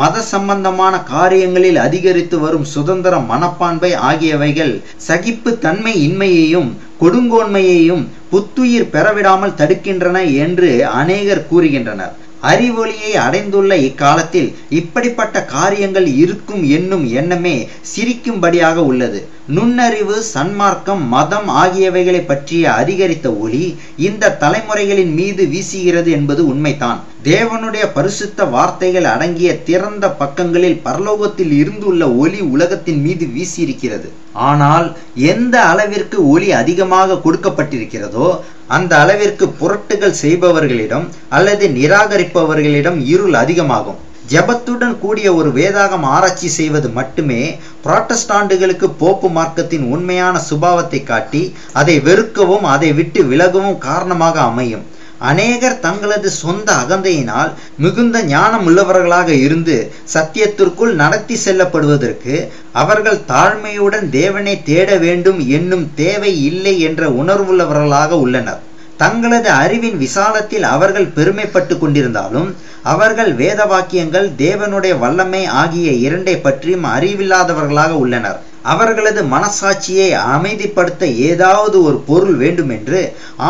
மத சம்பந்தமான காரியங்களில் அதிகரித்து வரும் சுதந்திர மனப்பான்மை ஆகியவைகள் சகிப்பு தன்மை இன்மையையும் கொடுங்கோன்மையையும் புத்துயிர் பெறவிடாமல் தடுக்கின்றன என்று அநேகர் கூறுகின்றனர். அறிவொளியை அடைந்துள்ள இக்காலத்தில் இப்படிப்பட்ட காரியங்கள் இருக்கும் என்னும் எண்ணமே சிரிக்கும்படியாக உள்ளது. நுண்ணறிவு, சன்மார்க்கம், மதம் ஆகியவைகளை பற்றிய அதிகரித்த ஒளி இந்த தலைமுறைகளின் மீது வீசுகிறது என்பது உண்மைதான். தேவனுடைய பரிசுத்த வார்த்தைகள் அடங்கிய திறந்த பக்கங்களில் பரலோகத்தில் இருந்துள்ள ஒளி உலகத்தின் மீது வீசியிருக்கிறது. ஆனால் எந்த அளவிற்கு ஒளி அதிகமாக கொடுக்கப்பட்டிருக்கிறதோ அந்த அளவிற்கு புரட்டுகள் செய்பவர்களிடம் அல்லது நிராகரிப்பவர்களிடம் இருள் அதிகமாகும். ஜெபத்துடன் கூடிய ஒரு வேதாகம் ஆராய்ச்சி செய்வது மட்டுமே புராட்டஸ்டாண்டுகளுக்கு போப்பு மார்க்கத்தின் உண்மையான சுபாவத்தை காட்டி அதை வெறுக்கவும் அதை விட்டு விலகவும் காரணமாக அமையும். அநேகர் தங்களது சொந்த அகந்தையினால் மிகுந்த ஞானம் உள்ளவர்களாக இருந்து சத்தியத்திற்குள் நடத்தி செல்லப்படுவதற்கு அவர்கள் தாழ்மையுடன் தேவனை தேட வேண்டும் என்னும் தேவை இல்லை என்ற உணர்வுள்ளவர்களாக உள்ளனர். தங்களது அறிவின் விசாலத்தில் அவர்கள் பெருமைப்பட்டு கொண்டிருந்தாலும் அவர்கள் வேத வாக்கியங்கள், தேவனுடைய வல்லமை ஆகிய இரண்டை பற்றியும் அறிவில்லாதவர்களாக உள்ளனர். அவர்களது மனசாட்சியை அமைதிப்படுத்த ஏதாவது ஒரு பொருள் வேண்டுமென்று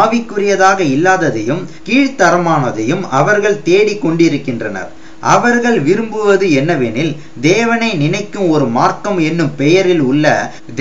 ஆவிக்குரியதாக இல்லாததையும் கீழ்த்தரமானதையும் அவர்கள் தேடிக் கொண்டிருக்கின்றனர். அவர்கள் விரும்புவது என்னவெனில் தேவனை நினைக்கும் ஒரு மார்க்கம் என்னும் பெயரில் உள்ள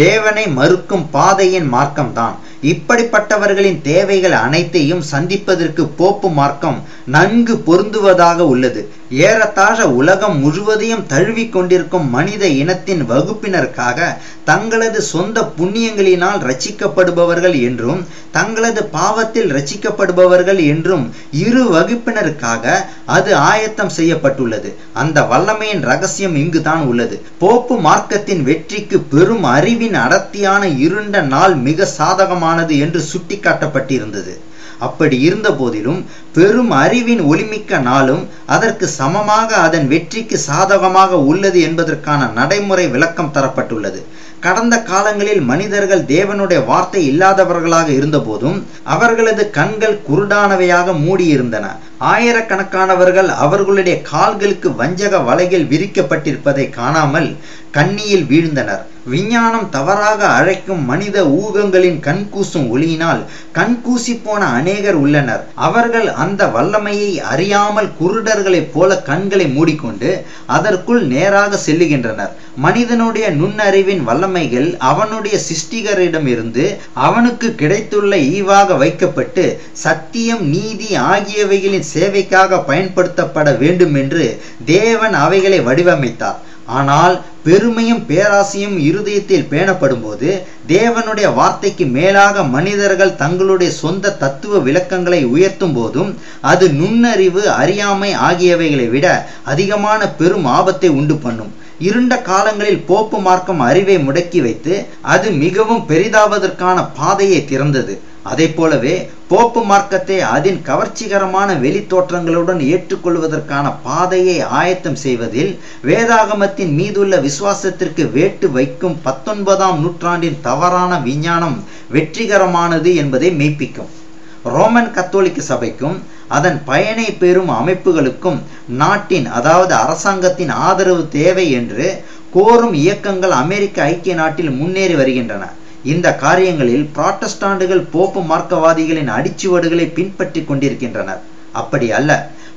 தேவனை மறுக்கும் பாதையின் மார்க்கம்தான். இப்படிப்பட்டவர்களின் தேவைகள் அனைத்தையும் சந்திப்பதற்கு போப்பு மார்க்கம் நன்கு பொருந்துவதாக உள்ளது. ஏறத்தாழ உலகம் முழுவதையும் தழுவி கொண்டிருக்கும் மனித இனத்தின் வகுப்பினருக்காக தங்களது சொந்த புண்ணியங்களினால் ரட்சிக்கப்படுபவர்கள் என்றும் தங்களது பாவத்தில் ரட்சிக்கப்படுபவர்கள் என்றும் இரு வகுப்பினருக்காக அது ஆயத்தம் செய்யப்பட்டுள்ளது. அந்த வல்லமையின் ரகசியம் இங்குதான் உள்ளது. போப்பு மார்க்கத்தின் வெற்றிக்கு பெரும் அறிவின் அடர்த்தியான இருண்ட நாள் மிக சாதகமானது என்று சுட்டிக்காட்டப்பட்டிருந்தது. அப்படி இருந்த போதிலும் பெரும் அறிவின் ஒளிமிக்க நாளும் அதற்கு சமமாக அதன் வெற்றிக்கு சாதகமாக உள்ளது என்பதற்கான நடைமுறை விளக்கம் தரப்பட்டுள்ளது. கடந்த காலங்களில் மனிதர்கள் தேவனுடைய வார்த்தை இல்லாதவர்களாக இருந்தபோதும் அவர்களது கண்கள் குருடானவையாக மூடியிருந்தன. ஆயிரக்கணக்கானவர்கள் அவர்களுடைய கால்களுக்கு வஞ்சக வலைகள் விரிக்கப்பட்டிருப்பதை காணாமல் கண்ணியில் வீழ்ந்தனர். விஞ்ஞானம் தவறாக அழைக்கும் மனித ஊகங்களின் கண்கூசும் ஒளியினால் கண்கூசி போன அநேகர் உள்ளனர். அவர்கள் அந்த வல்லமையை அறியாமல் குருடர்களைப் போல கண்களை மூடிக்கொண்டு அதற்குள் நேராக செல்லுகின்றனர். மனிதனுடைய நுண்ணறிவின் வல்லமைகள் அவனுடைய சிருஷ்டிகரிடமிருந்து அவனுக்கு கிடைத்துள்ள ஈவாக வைக்கப்பட்டு சத்தியம், நீதி ஆகியவைகளின் சேவைக்காக பயன்படுத்தப்பட வேண்டும் என்று தேவன் அவைகளை வடிவமைத்தார். ஆனால் பெருமையும் பேராசையும் இருதயத்தில் பேணப்படும் போது தேவனுடைய வார்த்தைக்கு மேலாக மனிதர்கள் தங்களுடைய சொந்த தத்துவ விளக்கங்களை உயர்த்தும் போதும் அது நுண்ணறிவு, அறியாமை ஆகியவைகளை விட அதிகமான பெரும் ஆபத்தை உண்டு பண்ணும். இருண்ட காலங்களில் போப்பு மார்க்கம் அறிவை முடக்கி வைத்து அது மிகவும் பெரிதாவதற்கான பாதையை திறந்தது. அதை போலவே போப்பு மார்க்கத்தை அதன் கவர்ச்சிகரமான வெளி தோற்றங்களுடன் ஏற்றுக்கொள்வதற்கான பாதையை ஆயத்தம் செய்வதில் வேதாகமத்தின் மீதுள்ள விசுவாசத்திற்கு வேட்டு வைக்கும் 19ஆம் நூற்றாண்டின் தவறான விஞ்ஞானம் வெற்றிகரமானது என்பதை மெய்ப்பிக்கும். ரோமன் கத்தோலிக்க சபைக்கும் அதன் பயனை பெறும் அமைப்புகளுக்கும் நாட்டின் அதாவது அரசாங்கத்தின் ஆதரவு தேவை என்று கோரும் இயக்கங்கள் அமெரிக்க ஐக்கிய நாட்டில் முன்னேறி வருகின்றன. இந்த காரியங்களில் புராட்டஸ்டாண்டுகள் போப்பு மார்க்கவாதிகளின் அடிச்சுவடுகளை பின்பற்றி கொண்டிருக்கின்றனர். அப்படி அல்ல.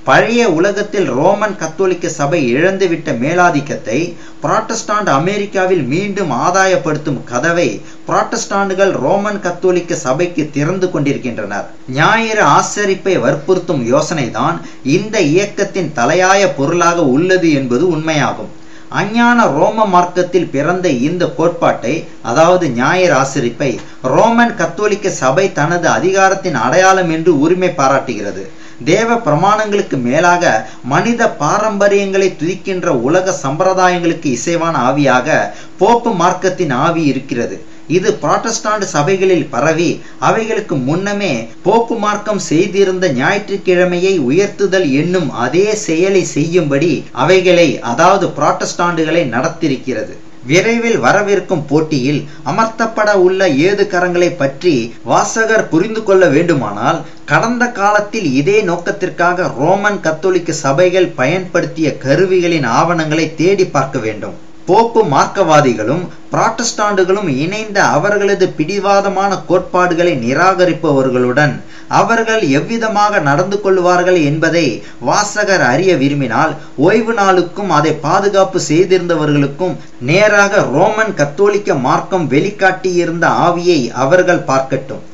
பழைய உலகத்தில் ரோமன் கத்தோலிக்க சபை இழந்துவிட்ட மேலாதிக்கத்தை புராட்டஸ்டாண்ட் அமெரிக்காவில் மீண்டும் ஆதாயப்படுத்தும் கதவை புராட்டஸ்டாண்டுகள் ரோமன் கத்தோலிக்க சபைக்கு திறந்து கொண்டிருக்கின்றனர். ஞாயிறு ஆசரிப்பை வற்புறுத்தும் யோசனைதான் இந்த இயக்கத்தின் தலையாய பொருளாக உள்ளது என்பது உண்மையாகும். அஞ்ஞான ரோம மார்க்கத்தில் பிறந்த இந்த கோட்பாட்டை அதாவது ஞாயிறு ஆசரிப்பை ரோமன் கத்தோலிக்க சபை தனது அதிகாரத்தின் அடையாளம் என்று உரிமை பாராட்டுகிறது. தேவ பிரமாணங்களுக்கு மேலாக மனித பாரம்பரியங்களை துதிக்கின்ற உலக சம்பிரதாயங்களுக்கு இசைவான ஆவியாக போப்பு மார்க்கத்தின் ஆவி இருக்கிறது. இது புராட்டஸ்டாண்ட் சபைகளில் பரவி அவைகளுக்கு முன்னமே போப்பு மார்க்கம் செய்திருந்த ஞாயிற்றுக்கிழமையை உயர்த்துதல் என்னும் அதே செயலை செய்யும்படி அவைகளை அதாவது புராட்டஸ்டாண்டுகளை நடத்திருக்கிறது. விரைவில் வரவிருக்கும் போட்டியில் அமர்த்தப்பட உள்ள ஏது கரங்களை பற்றி வாசகர் புரிந்து கொள்ள வேண்டுமானால் கடந்த காலத்தில் இதே நோக்கத்திற்காக ரோமன் கத்தோலிக்க சபைகள் பயன்படுத்திய கருவிகளின் ஆவணங்களை தேடி பார்க்க வேண்டும். போப்பு மார்க்கவாதிகளும் புராட்டஸ்டாண்டுகளும் இணைந்த அவர்களது பிடிவாதமான கோட்பாடுகளை நிராகரிப்பவர்களுடன் அவர்கள் எவ்விதமாக நடந்து கொள்வார்கள் என்பதை வாசகர் அறிய விரும்பினால் ஓய்வு நாளுக்கும் அதை பாதுகாப்பு செய்திருந்தவர்களுக்கும் நேராக ரோமன் கத்தோலிக்க மார்க்கம் வெளிக்காட்டியிருந்த ஆவியை அவர்கள் பார்க்கட்டும்.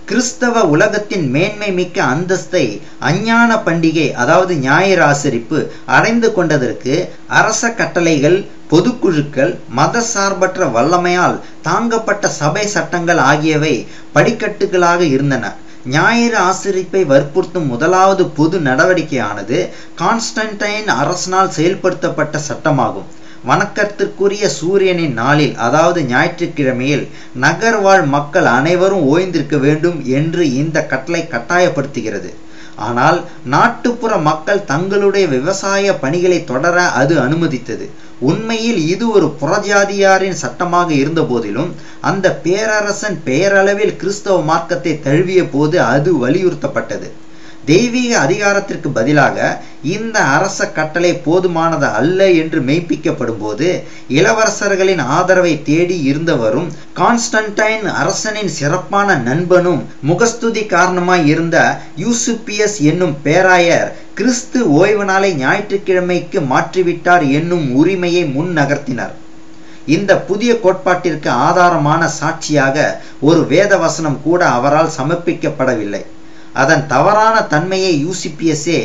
கிறிஸ்தவ உலகத்தின் மேன்மை மிக்க அந்தஸ்தை அஞ்ஞான பண்டிகை அதாவது ஞாயிறு ஆசரிப்பு அடைந்து கொண்டதற்கு அரச கட்டளைகள், பொதுக்குழுக்கள், மத சார்பற்ற வல்லமையால் தாங்கப்பட்ட சபை சட்டங்கள் ஆகியவை படிக்கட்டுகளாக இருந்தன. ஞாயிறு ஆசரிப்பை வற்புறுத்தும் முதலாவது பொது நடவடிக்கையானது கான்ஸ்டன்டைன் அரசனால் செயல்படுத்தப்பட்ட சட்டமாகும். வணக்கத்திற்குரிய சூரியனின் நாளில் அதாவது ஞாயிற்றுக்கிழமையில் நகர்வாழ் மக்கள் அனைவரும் ஓய்ந்திருக்க வேண்டும் என்று இந்த கட்டளை கட்டாயப்படுத்துகிறது. ஆனால் நாட்டுப்புற மக்கள் தங்களுடைய விவசாய பணிகளை தொடர அது அனுமதித்தது. உண்மையில் இது ஒரு புறஜாதியாரின் சட்டமாக இருந்த போதிலும் அந்த பேரரசன் பெயரளவில் கிறிஸ்தவ மார்க்கத்தை தழுவிய போது அது வலியுறுத்தப்பட்டது. தெய்வீக அதிகாரத்திற்கு பதிலாக இந்த அரச கட்டளை போதுமானது அல்ல என்று மெய்ப்பிக்கப்படும் போது இளவரசர்களின் ஆதரவை தேடி இருந்தவரும் கான்ஸ்டன்டைன் அரசனின் சிறப்பான நண்பனும் முகஸ்துதி காரணமாய் இருந்த யூசுப்பியஸ் என்னும் பேராயர் கிறிஸ்து ஓய்வு நாளை ஞாயிற்றுக்கிழமைக்கு மாற்றிவிட்டார் என்னும் உரிமையை முன் நகர்த்தினர். இந்த புதிய கோட்பாட்டிற்கு ஆதாரமான சாட்சியாக ஒரு வேத வசனம் கூட அவரால் சமர்ப்பிக்கப்படவில்லை. அதன் தவறான தன்மையை யூசிப்பியஸே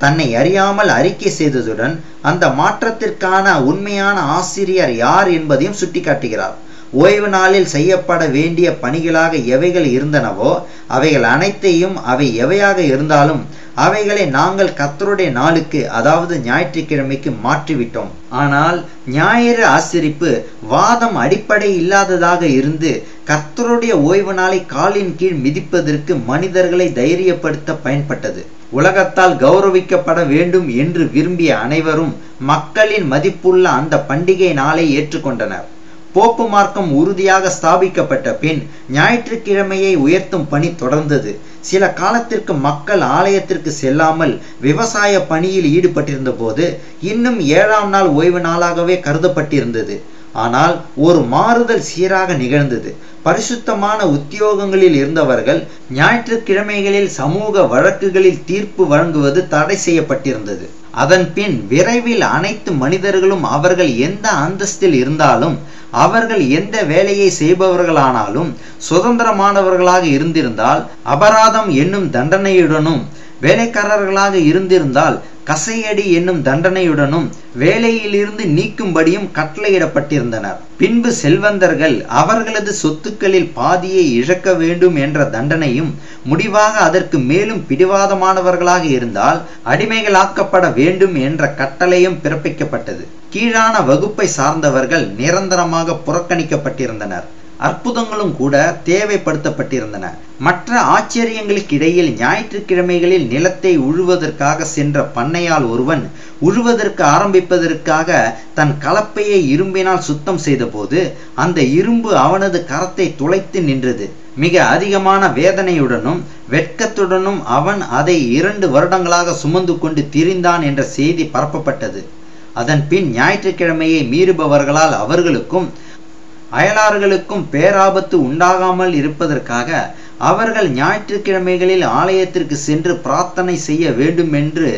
தன்னை அறியாமல் அறிக்கை செய்ததுடன் அந்த மாற்றத்திற்கான உண்மையான ஆசிரியர் யார் என்பதையும் சுட்டிக்காட்டுகிறார். ஓய்வு நாளில் செய்யப்பட வேண்டிய பணிகளாக எவைகள் இருந்தனவோ அவைகள் அனைத்தையும் அவை எவையாக இருந்தாலும் அவைகளை நாங்கள் கர்த்தருடைய நாளுக்கு அதாவது ஞாயிற்றுக்கிழமைக்கு மாற்றிவிட்டோம். ஆனால் ஞாயிறு ஆசரிப்பு வாதம் அடிப்படை இல்லாததாக இருந்து கர்த்தருடைய ஓய்வு நாளை காலின் கீழ் மிதிப்பதற்கு மனிதர்களை தைரியப்படுத்த பயன்பட்டது. உலகத்தால் கௌரவிக்கப்பட வேண்டும் என்று விரும்பிய அனைவரும் மக்களின் மதிப்புள்ள அந்த பண்டிகை நாளை ஏற்றுக்கொண்டனர். போப்பு மார்க்கம் உறுதியாக ஸ்தாபிக்கப்பட்ட பின் ஞாயிற்றுக்கிழமையை உயர்த்தும் பணி தொடர்ந்தது. சில காலத்திற்கு மக்கள் ஆலயத்திற்கு செல்லாமல் விவசாய பணியில் ஈடுபட்டிருந்த போது இன்னும் 7ஆம் நாள் ஓய்வு நாளாகவே கருதப்பட்டிருந்தது. ஆனால் ஒரு மாறுதல் சீராக நிகழ்ந்தது. பரிசுத்தமான உத்தியோகங்களில் இருந்தவர்கள் ஞாயிற்றுக்கிழமைகளில் சமூக வழக்குகளில் தீர்ப்பு வழங்குவது தடை செய்யப்பட்டிருந்தது. அதன் பின் விரைவில் அனைத்து மனிதர்களும் அவர்கள் எந்த அந்தஸ்தில் இருந்தாலும் அவர்கள் எந்த வேலையை செய்பவர்களானாலும் சுதந்திரமானவர்களாக இருந்திருந்தால் அபராதம் என்னும் தண்டனையுடனும் வேலைக்காரர்களாக இருந்திருந்தால் கசையடி என்னும் தண்டனையுடனும் வேலையிலிருந்து நீக்கும்படியும் கட்டளையிடப்பட்டிருந்தனர். பின்பு செல்வந்தர்கள் அவர்களது சொத்துக்களில் பாதியை இழக்க வேண்டும் என்ற தண்டனையும், முடிவாக அதற்கு மேலும் பிடிவாதமானவர்களாக இருந்தால் அடிமைகளாக்கப்பட வேண்டும் என்ற கட்டளையும் பிறப்பிக்கப்பட்டது. கீழான வகுப்பை சார்ந்தவர்கள் நிரந்தரமாக புறக்கணிக்கப்பட்டிருந்தனர். அற்புதங்களும் கூட தேவைப்படுத்தப்பட்டிருந்தன. மற்ற ஆச்சரியங்களுக்கு இடையில் ஞாயிற்றுக்கிழமைகளில் நிலத்தை உழுவதற்காக சென்ற பண்ணையால் ஒருவன் உழுவதற்கு ஆரம்பிப்பதற்காக தன் கலப்பையை இரும்பினால் சுத்தம் செய்த போது அந்த இரும்பு அவனது கரத்தை துளைத்து நின்றது. மிக அதிகமான வேதனையுடனும் வெட்கத்துடனும் அவன் அதை 2 வருடங்களாக சுமந்து கொண்டு திரிந்தான் என்ற செய்தி பரப்பப்பட்டது. அதன் பின் ஞாயிற்றுக்கிழமையை மீறுபவர்களால் அவர்களுக்கும் அயலார்களுக்கும் பேராபத்து உண்டாகாமல் இருப்பதற்காக அவர்கள் ஞாயிற்றுக்கிழமைகளில் ஆலயத்திற்கு சென்று பிரார்த்தனை செய்ய வேண்டும் என்று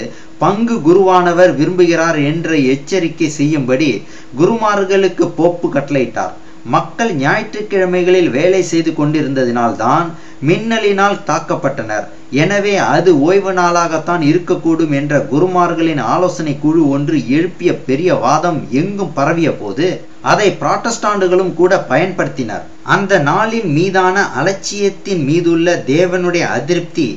பங்கு குருவானவர் விரும்புகிறார் என்ற எச்சரிக்கை செய்யும்படி குருமார்களுக்கு போப்பு கட்டளையிட்டார். மக்கள் ஞாயிற்றுக்கிழமைகளில் வேலை செய்து கொண்டிருந்ததினால்தான் மின்னலினால் தாக்கப்பட்டனர். எனவே அது ஓய்வு நாளாகத்தான் இருக்கக்கூடும் என்ற குருமார்களின் ஆலோசனை குழு ஒன்று எழுப்பிய பெரிய வாதம் எங்கும் பரவிய போது அதை புராட்டஸ்டாண்டுகளும் கூட பயன்படுத்தினர். அந்த நாளின் மீதான அலட்சியத்தின் மீதுள்ள தேவனுடைய அதிருப்தி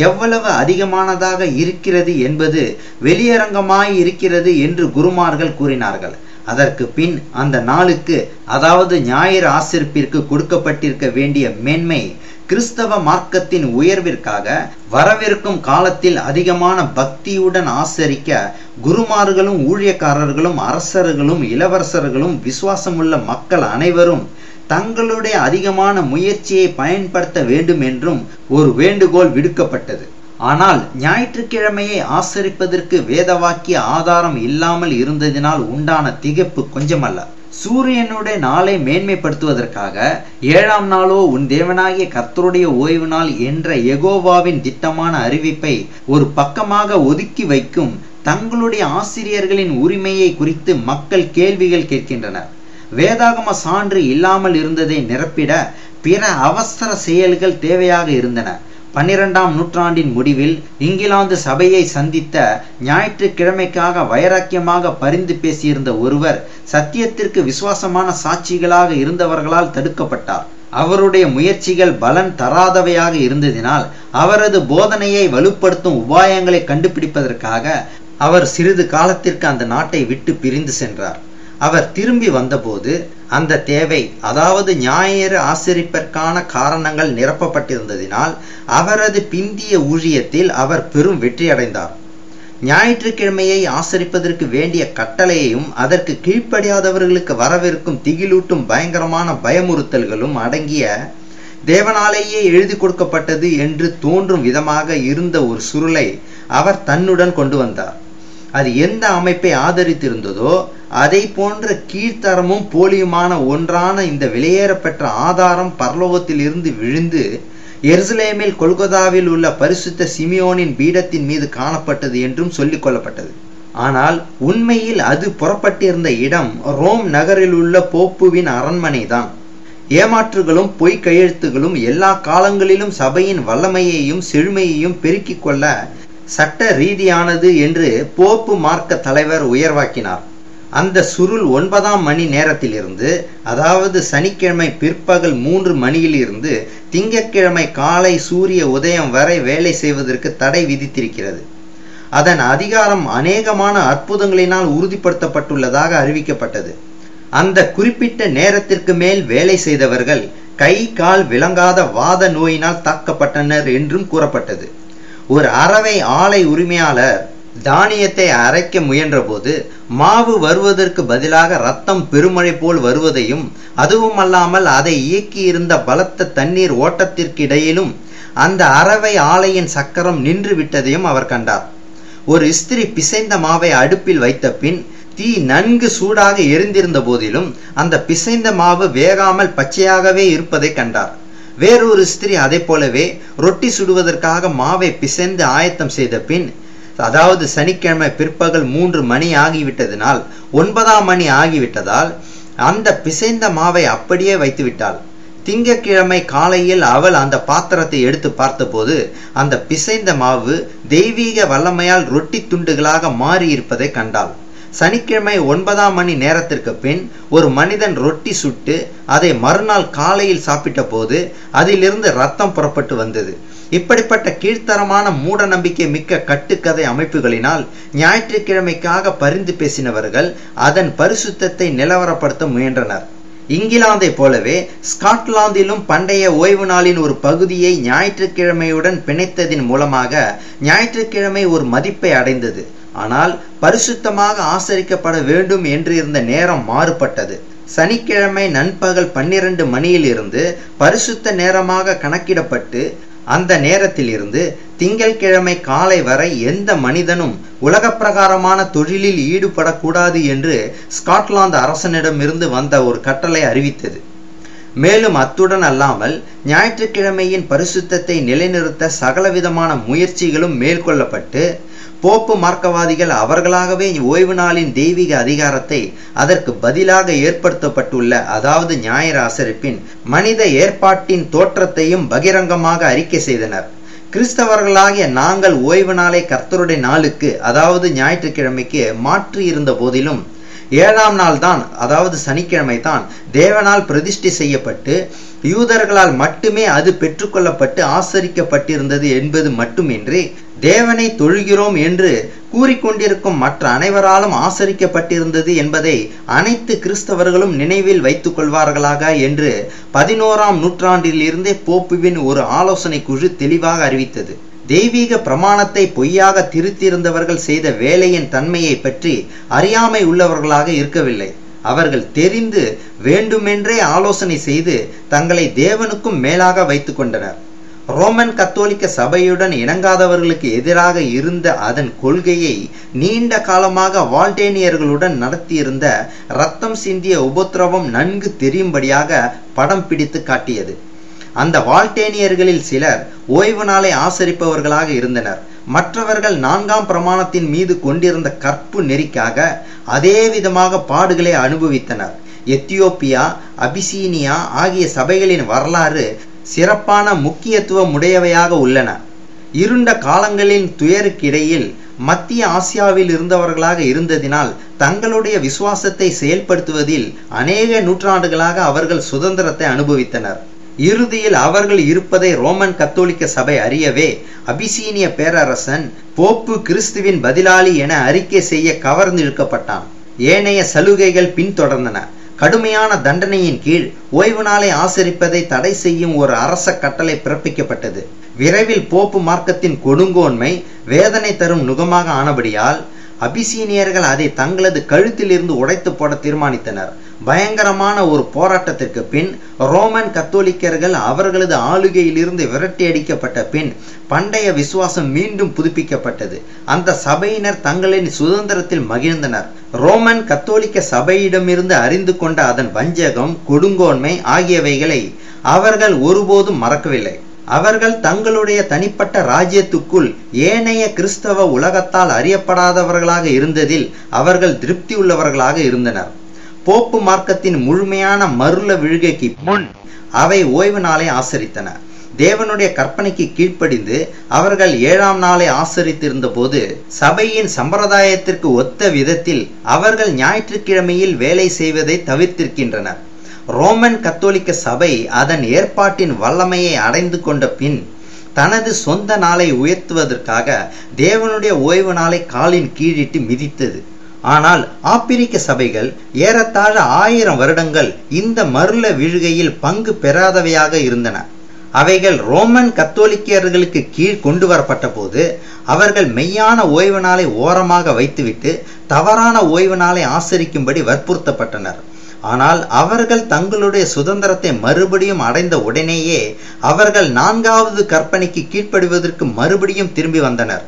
எவ்வளவு அதிகமானதாக இருக்கிறது என்பது வெளியரங்கமாய் இருக்கிறது என்று குருமார்கள் கூறினார்கள். அதற்கு பின் அந்த நாளுக்கு, அதாவது ஞாயிறு ஆசரிப்பிற்கு கொடுக்கப்பட்டிருக்க வேண்டிய மேன்மை கிறிஸ்தவ மார்க்கத்தின் உயர்விற்காக வரவிருக்கும் காலத்தில் அதிகமான பக்தியுடன் ஆசரிக்க குருமார்களும் ஊழியக்காரர்களும் அரசர்களும் இளவரசர்களும் விசுவாசமுள்ள மக்கள் அனைவரும் தங்களுடைய அதிகமான முயற்சியை பயன்படுத்த வேண்டும் என்றும் ஒரு வேண்டுகோள் விடுக்கப்பட்டது. ஆனால் ஞாயிற்றுக்கிழமையை ஆசரிப்பதற்கு வேதவாக்கிய ஆதாரம் இல்லாமல் இருந்ததினால் உண்டான திகைப்பு கொஞ்சமல்ல. சூரியனுடைய நாளை மேன்மைப்படுத்துவதற்காக 7ஆம் நாளோ உன் தேவனாகிய கர்த்தருடைய ஓய்வு நாள் என்ற யெகோவாவின் திட்டமான அறிவிப்பை ஒரு பக்கமாக ஒதுக்கி வைக்கும் தங்களுடைய ஆசிரியர்களின் உரிமையை குறித்து மக்கள் கேள்விகள் கேட்கின்றனர். வேதாகம சான்று இல்லாமல் இருந்ததை நிரப்பிட பிற அவசர செயல்கள் தேவையாக இருந்தன. 12ஆம் நூற்றாண்டின் முடிவில் இங்கிலாந்து சபையை சந்தித்த ஞாயிற்றுக்கிழமைக்காக வைராக்கியமாக பரிந்து பேசியிருந்த ஒருவர் சத்தியத்திற்கு விசுவாசமான சாட்சிகளாக இருந்தவர்களால் தடுக்கப்பட்டார். அவருடைய முயற்சிகள் பலன் தராதவையாக இருந்ததினால் அவரது போதனையை வலுப்படுத்தும் உபாயங்களை கண்டுபிடிப்பதற்காக அவர் சிறிது காலத்திற்கு அந்த நாட்டை விட்டு பிரிந்து சென்றார். அவர் திரும்பி வந்தபோது அந்த தேவை, அதாவது ஞாயிறு ஆசரிப்பிற்கான காரணங்கள் நிரப்பப்பட்டிருந்ததினால் அவரது பிந்திய ஊழியத்தில் அவர் பெரும் வெற்றி அடைந்தார். ஞாயிற்றுக்கிழமையை ஆசரிப்பதற்கு வேண்டிய கட்டளையையும் அதற்கு கீழ்ப்படியாதவர்களுக்கு வரவிருக்கும் திகிலூட்டும் பயங்கரமான பயமுறுத்தல்களும் அடங்கிய தேவனாலேயே எழுதி கொடுக்கப்பட்டது என்று தோன்றும் விதமாக இருந்த ஒரு சுருளை அவர் தன்னுடன் கொண்டு வந்தார். அது எந்த அமைப்பை ஆதரித்திருந்ததோ அதை போன்ற கீழ்த்தரமும் போலியுமான ஒன்றான இந்த வெளியேறப்பெற்ற ஆதாரம் பரலோகத்தில் இருந்து விழுந்து எருசலேமில் கொல்கொதாவில் உள்ள பரிசுத்த சிமியோனின் பீடத்தின் மீது காணப்பட்டது என்றும் சொல்லிக் கொள்ளப்பட்டது. ஆனால் உண்மையில் அது புறப்பட்டிருந்த இடம் ரோம் நகரில் உள்ள போப்புவின் அரண்மனை தான். ஏமாற்றுகளும் பொய் கையெழுத்துகளும் எல்லா காலங்களிலும் சபையின் வல்லமையையும் செழுமையையும் பெருக்கிக் கொள்ள சட்ட ரீதியானது என்று போப்பு மார்க்க தலைவர் உயர்வாக்கினார். அந்த சுருள் 9ஆம் மணி நேரத்திலிருந்து, அதாவது சனிக்கிழமை பிற்பகல் 3 மணியில் இருந்து திங்கட்கிழமை காலை சூரிய உதயம் வரை வேலை செய்வதற்கு தடை விதித்திருக்கிறது. அதன் அதிகாரம் அநேகமான அற்புதங்களினால் உறுதிப்படுத்தப்பட்டுள்ளதாக அறிவிக்கப்பட்டது. அந்த குறிப்பிட்ட நேரத்திற்கு மேல் வேலை செய்தவர்கள் கை கால் விளங்காத வாத நோயினால் தாக்கப்பட்டனர் என்றும் கூறப்பட்டது. ஒரு அரவை ஆலை உரிமையாளர் தானியத்தை அரைக்க முயன்ற போது மாவு வருவதற்கு பதிலாக ரத்தம் பெருமழை போல் வருவதையும், அதுவும் அல்லாமல் அதை இயக்கியிருந்த பலத்த தண்ணீர் ஓட்டத்திற்கு இடையிலும் அந்த அரவை ஆலையின் சக்கரம் நின்று விட்டதையும் அவர் கண்டார். ஒரு இஸ்திரி பிசைந்த மாவை அடுப்பில் வைத்த பின் தீ நன்கு சூடாக எரிந்திருந்த போதிலும் அந்த பிசைந்த மாவு வேகாமல் பச்சையாகவே இருப்பதை கண்டார். வேறொரு இஸ்திரி அதை போலவே ரொட்டி சுடுவதற்காக மாவை பிசைந்து ஆயத்தம் செய்த பின், அதாவது சனிக்கிழமை பிற்பகல் 3 மணி ஆகிவிட்டதனால் 9ஆம் மணி ஆகிவிட்டதால் அந்த பிசைந்த மாவை அப்படியே வைத்து விட்டாள். திங்கட்கிழமை காலையில் அவள் அந்த பாத்திரத்தை எடுத்து பார்த்தபோது அந்த பிசைந்த மாவு தெய்வீக வல்லமையால் ரொட்டி துண்டுகளாக மாறி இருப்பதை கண்டாள். சனிக்கிழமை 9ஆம் மணி நேரத்திற்கு பின் ஒரு மனிதன் ரொட்டி சுட்டு அதை மறுநாள் காலையில் சாப்பிட்ட போது அதிலிருந்து ரத்தம் புறப்பட்டு வந்தது. இப்படிப்பட்ட கீழ்த்தரமான மூட நம்பிக்கை மிக்க கட்டுக்கதை அமைப்புகளினால் ஞாயிற்றுக்கிழமைக்காக பரிந்து பேசினவர்கள் அதன் பரிசுத்தத்தை நிலவரப்படுத்த முயன்றனர். இங்கிலாந்தை போலவே ஸ்காட்லாந்திலும் பண்டைய ஓய்வு நாளின் ஒரு பகுதியை ஞாயிற்றுக்கிழமையுடன் பிணைத்ததின் மூலமாக ஞாயிற்றுக்கிழமை ஒரு மதிப்பை அடைந்தது. ஆனால் பரிசுத்தமாக ஆசரிக்கப்பட வேண்டும் என்று இருந்த நேரம் மாறுபட்டது. சனிக்கிழமை நண்பகல் 12 மணியில் இருந்து பரிசுத்த நேரமாக கணக்கிடப்பட்டு அந்த நேரத்தில் இருந்து திங்கட்கிழமை காலை வரை எந்த மனிதனும் உலக பிரகாரமான தொழிலில் ஈடுபடக்கூடாது என்று ஸ்காட்லாந்து அரசனிடமிருந்து வந்த ஒரு கட்டளை அறிவித்தது. மேலும் அத்துடன் அல்லாமல் ஞாயிற்றுக்கிழமையின் பரிசுத்தத்தை நிலைநிறுத்த சகலவிதமான முயற்சிகளும் மேற்கொள்ளப்பட்டு போப்பு மார்க்கவாதிகள் அவர்களாகவே ஓய்வு நாளின் தெய்வீக அதிகாரத்தை அதற்கு பதிலாக ஏற்படுத்தப்பட்டுள்ள, அதாவது ஞாயிறு ஆசரிப்பின் மனித ஏற்பாட்டின் தோற்றத்தையும் பகிரங்கமாக அறிக்கை செய்தனர். கிறிஸ்தவர்களாகிய நாங்கள் ஓய்வு நாளை கர்த்தருடைய நாளுக்கு, அதாவது ஞாயிற்றுக்கிழமைக்கு மாற்றி இருந்த போதிலும் 7ஆம் நாள் தான், அதாவது சனிக்கிழமை தான் தேவனால் பிரதிஷ்டை செய்யப்பட்டு யூதர்களால் மட்டுமே அது பெற்றுக்கொள்ளப்பட்டு ஆசரிக்கப்பட்டிருந்தது என்பது மட்டுமின்றி தேவனை தொழுகிறோம் என்று கூறிக்கொண்டிருக்கும் மற்ற அனைவராலும் ஆசரிக்கப்பட்டிருந்தது என்பதை அனைத்து கிறிஸ்தவர்களும் நினைவில் வைத்துக் கொள்வார்களாக என்று 11ஆம் நூற்றாண்டில் இருந்தே போப்புவின் ஒரு ஆலோசனை குழு தெளிவாக அறிவித்தது. தெய்வீக பிரமாணத்தை பொய்யாக திருத்தியிருந்தவர்கள் செய்த வேலையின் தன்மையை பற்றி அறியாமை உள்ளவர்களாக இருக்கவில்லை. அவர்கள் தெரிந்து வேண்டுமென்றே ஆலோசனை செய்து தங்களை தேவனுக்கும் மேலாக வைத்துக் கொண்டனர். ரோமன் கத்தோலிக்க சபையுடன் இணங்காதவர்களுக்கு எதிராக இருந்த அதன் கொள்கையை நீண்ட காலமாக வால்டேனியர்களுடன் நடத்தியிருந்த இரத்தம் சிந்திய உபத்திரவம் நன்கு தெரியும்படியாக படம் பிடித்து காட்டியது. அந்த வால்டேனியர்களில் சிலர் ஓய்வு நாளை ஆசரிப்பவர்களாக இருந்தனர். மற்றவர்கள் 4ஆம் பிரமாணத்தின் மீது கொண்டிருந்த கற்பு நெறிக்காக அதே விதமாக பாடுகளை அனுபவித்தனர். எத்தியோப்பியா, அபிசீனியா ஆகிய சபைகளின் வரலாறு சிறப்பான முக்கியத்துவம் உடையவையாக உள்ளன. இருண்ட காலங்களின் துயருக்கிடையில் மத்திய ஆசியாவில் இருந்தவர்களாக இருந்ததினால் தங்களுடைய விசுவாசத்தை செயல்படுத்துவதில் அநேக நூற்றாண்டுகளாக அவர்கள் சுதந்திரத்தை அனுபவித்தனர். இறுதியில் அவர்கள் இருப்பதை ரோமன் கத்தோலிக்க சபை அறியவே அபிசீனிய பேரரசன் போப்பு கிறிஸ்துவின் பதிலாளி என அறிக்கை செய்ய கவர்ந்திழுக்கப்பட்டான். ஏனைய சலுகைகள் பின்தொடர்ந்தன. கடுமையான தண்டனையின் கீழ் ஓய்வு நாளை ஆசரிப்பதை தடை செய்யும் ஒரு அரச கட்டளை பிறப்பிக்கப்பட்டது. விரைவில் போப்பு மார்க்கத்தின் கொடுங்கோன்மை வேதனை தரும் நுகமாக ஆனபடியால் அபிசீனியர்கள் அதை தங்களது கழுத்தில் இருந்து உடைத்து போட தீர்மானித்தனர். பயங்கரமான ஒரு போராட்டத்திற்கு பின் ரோமன் கத்தோலிக்கர்கள் அவர்களது ஆளுகையிலிருந்து விரட்டி அடிக்கப்பட்ட பின் பண்டைய விசுவாசம் மீண்டும் புதுப்பிக்கப்பட்டது. அந்த சபையினர் தங்களின் சுதந்திரத்தில் மகிழ்ந்தனர். ரோமன் கத்தோலிக்க சபையிடமிருந்து அறிந்து கொண்ட அதன் வஞ்சகம், கொடுங்கோன்மை ஆகியவைகளை அவர்கள் ஒருபோதும் மறக்கவில்லை. அவர்கள் தங்களுடைய தனிப்பட்ட ராஜ்யத்துக்குள் ஏனைய கிறிஸ்தவ உலகத்தால் அறியப்படாதவர்களாக இருந்ததில் அவர்கள் திருப்தி உள்ளவர்களாக இருந்தனர். போப்பு மார்க்கத்தின் முழுமையான மருள விழுகைக்கு முன் அவை ஓய்வு நாளை ஆசரித்தன. தேவனுடைய கற்பனைக்கு கீழ்ப்படிந்து அவர்கள் 7ஆம் நாளை ஆசரித்திருந்த போது சபையின் சம்பிரதாயத்திற்கு ஒத்த விதத்தில் அவர்கள் ஞாயிற்றுக்கிழமையில் வேலை செய்வதை தவிர்த்திருக்கின்றனர். ரோமன் கத்தோலிக்க சபை அதன் ஏற்பாட்டின் வல்லமையை அடைந்து கொண்ட பின் தனது சொந்த நாளை உயர்த்துவதற்காக தேவனுடைய ஓய்வு நாளை காலின் கீழிட்டு மிதித்தது. ஆனால் ஆப்பிரிக்க சபைகள் ஏறத்தாழ 1000 வருடங்கள் இந்த மருள விழுகையில் பங்கு பெறாதவையாக இருந்தன. அவைகள் ரோமன் கத்தோலிக்கர்களுக்கு கீழ் கொண்டு வரப்பட்ட போது அவர்கள் மெய்யான ஓய்வு நாளை ஓரமாக வைத்துவிட்டு தவறான ஓய்வு நாளை ஆசரிக்கும்படி வற்புறுத்தப்பட்டனர். ஆனால் அவர்கள் தங்களுடைய சுதந்திரத்தை மறுபடியும் அடைந்த உடனேயே அவர்கள் 4வது கற்பனைக்கு கீழ்ப்படிவதற்கு மறுபடியும் திரும்பி வந்தனர்.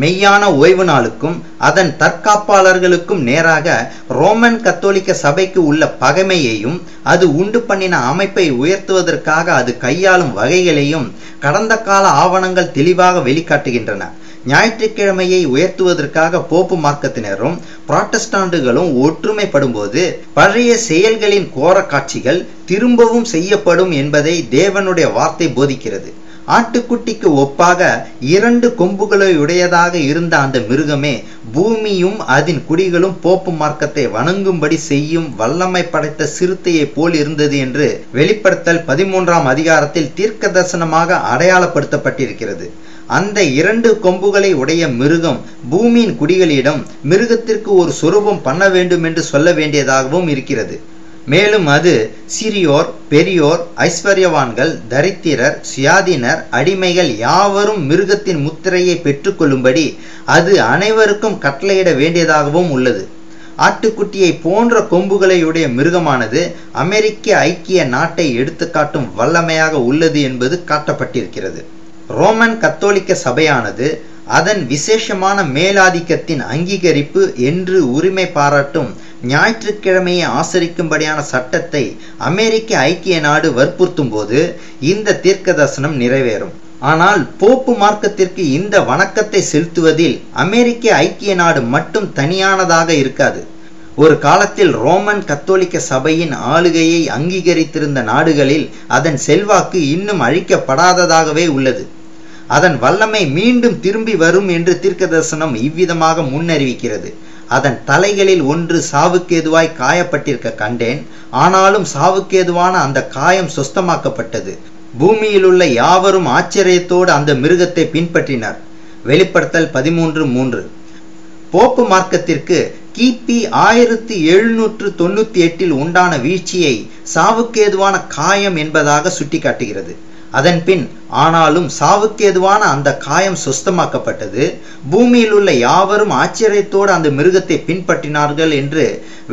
மெய்யான ஓய்வு நாளுக்கும் அதன் தற்காப்பாளர்களுக்கும் நேராக ரோமன் கத்தோலிக்க சபைக்கு உள்ள பகைமையையும் அது உண்டு பண்ணின அமைப்பை உயர்த்துவதற்காக அது கையாளும் வகைகளையும் கடந்த கால ஆவணங்கள் தெளிவாக வெளிக்காட்டுகின்றன. ஞாயிற்றுக்கிழமையை உயர்த்துவதற்காக போப்பு மார்க்கத்தினரும் புராட்டஸ்டாண்டுகளும் ஒற்றுமைப்படும்போது பழைய செயல்களின் கோர காட்சிகள் திரும்பவும் செய்யப்படும் என்பதை தேவனுடைய வார்த்தை போதிக்கிறது. ஆட்டுக்குட்டிக்கு ஒப்பாக 2 கொம்புகளையுடையதாக இருந்த அந்த மிருகமே பூமியும் அதன் குடிகளும் போப்பு மார்க்கத்தை வணங்கும்படி செய்யும் வல்லமை படைத்த சிறுத்தையை போல் இருந்தது என்று வெளிப்படுத்தல் 13ஆம் அதிகாரத்தில் தீர்க்க தரிசனமாக அடையாளப்படுத்தப்பட்டிருக்கிறது. அந்த 2 கொம்புகளை உடைய மிருகம் பூமியின் குடிகளிடம் மிருகத்திற்கு ஒரு சொரூபம் பண்ண வேண்டும் என்று சொல்ல வேண்டியதாகவும் இருக்கிறது. மேலும் அது சிறியோர், பெரியோர், ஐஸ்வர்யவான்கள், தரித்திரர், சுயாதீனர், அடிமைகள் யாவரும் மிருகத்தின் முத்திரையை பெற்றுக்கொள்ளும்படி அது அனைவருக்கும் கட்டளையிட வேண்டியதாகவும் உள்ளது. ஆட்டுக்குட்டியை போன்ற கொம்புகளையுடைய மிருகமானது அமெரிக்க ஐக்கிய நாட்டை எடுத்துக்காட்டும் வல்லமையாக உள்ளது என்பது காட்டப்பட்டிருக்கிறது. ரோமன் கத்தோலிக்க சபையானது அதன் விசேஷமான மேலாதிக்கத்தின் அங்கீகரிப்பு என்று உரிமை பாராட்டும் ஞாயிற்றுக்கிழமையை ஆசரிக்கும்படியான சட்டத்தை அமெரிக்க ஐக்கிய நாடு வற்புறுத்தும் போது இந்த தீர்க்க தரிசனம் நிறைவேறும். ஆனால் போப்பு மார்க்கத்திற்கு இந்த வணக்கத்தை செலுத்துவதில் அமெரிக்க ஐக்கிய நாடு மட்டும் தனியானதாக இருக்காது. ஒரு காலத்தில் ரோமன் கத்தோலிக்க சபையின் ஆளுகையை அங்கீகரித்திருந்த நாடுகளில் அதன் செல்வாக்கு இன்னும் அழிக்கப்படாததாகவே உள்ளது. அதன் வல்லமை மீண்டும் திரும்பி வரும் என்று தீர்க்க தரிசனம் இவ்விதமாக முன்னறிவிக்கிறது. அதன் தலைகளில் ஒன்று சாவுக்கேதுவாய் காயப்பட்டிருக்க கண்டேன். ஆனாலும் சாவுக்கேதுவான அந்த காயம் சுஸ்தமாக்கப்பட்டது. பூமியில் உள்ள யாவரும் ஆச்சரியத்தோடு அந்த மிருகத்தை பின்பற்றினர். வெளிப்படுத்தல் 13:3. போப்பு மார்க்கத்திற்கு கிபி 1798 உண்டான வீழ்ச்சியை சாவுக்கேதுவான காயம் என்பதாக சுட்டிக்காட்டுகிறது. அதன் பின் ஆனாலும் சாவுக்கேதுவான அந்த காயம் சுஸ்தமாக்கப்பட்டது. பூமியில் உள்ள யாவரும் ஆச்சரியத்தோடு அந்த மிருகத்தை பின்பற்றினார்கள் என்று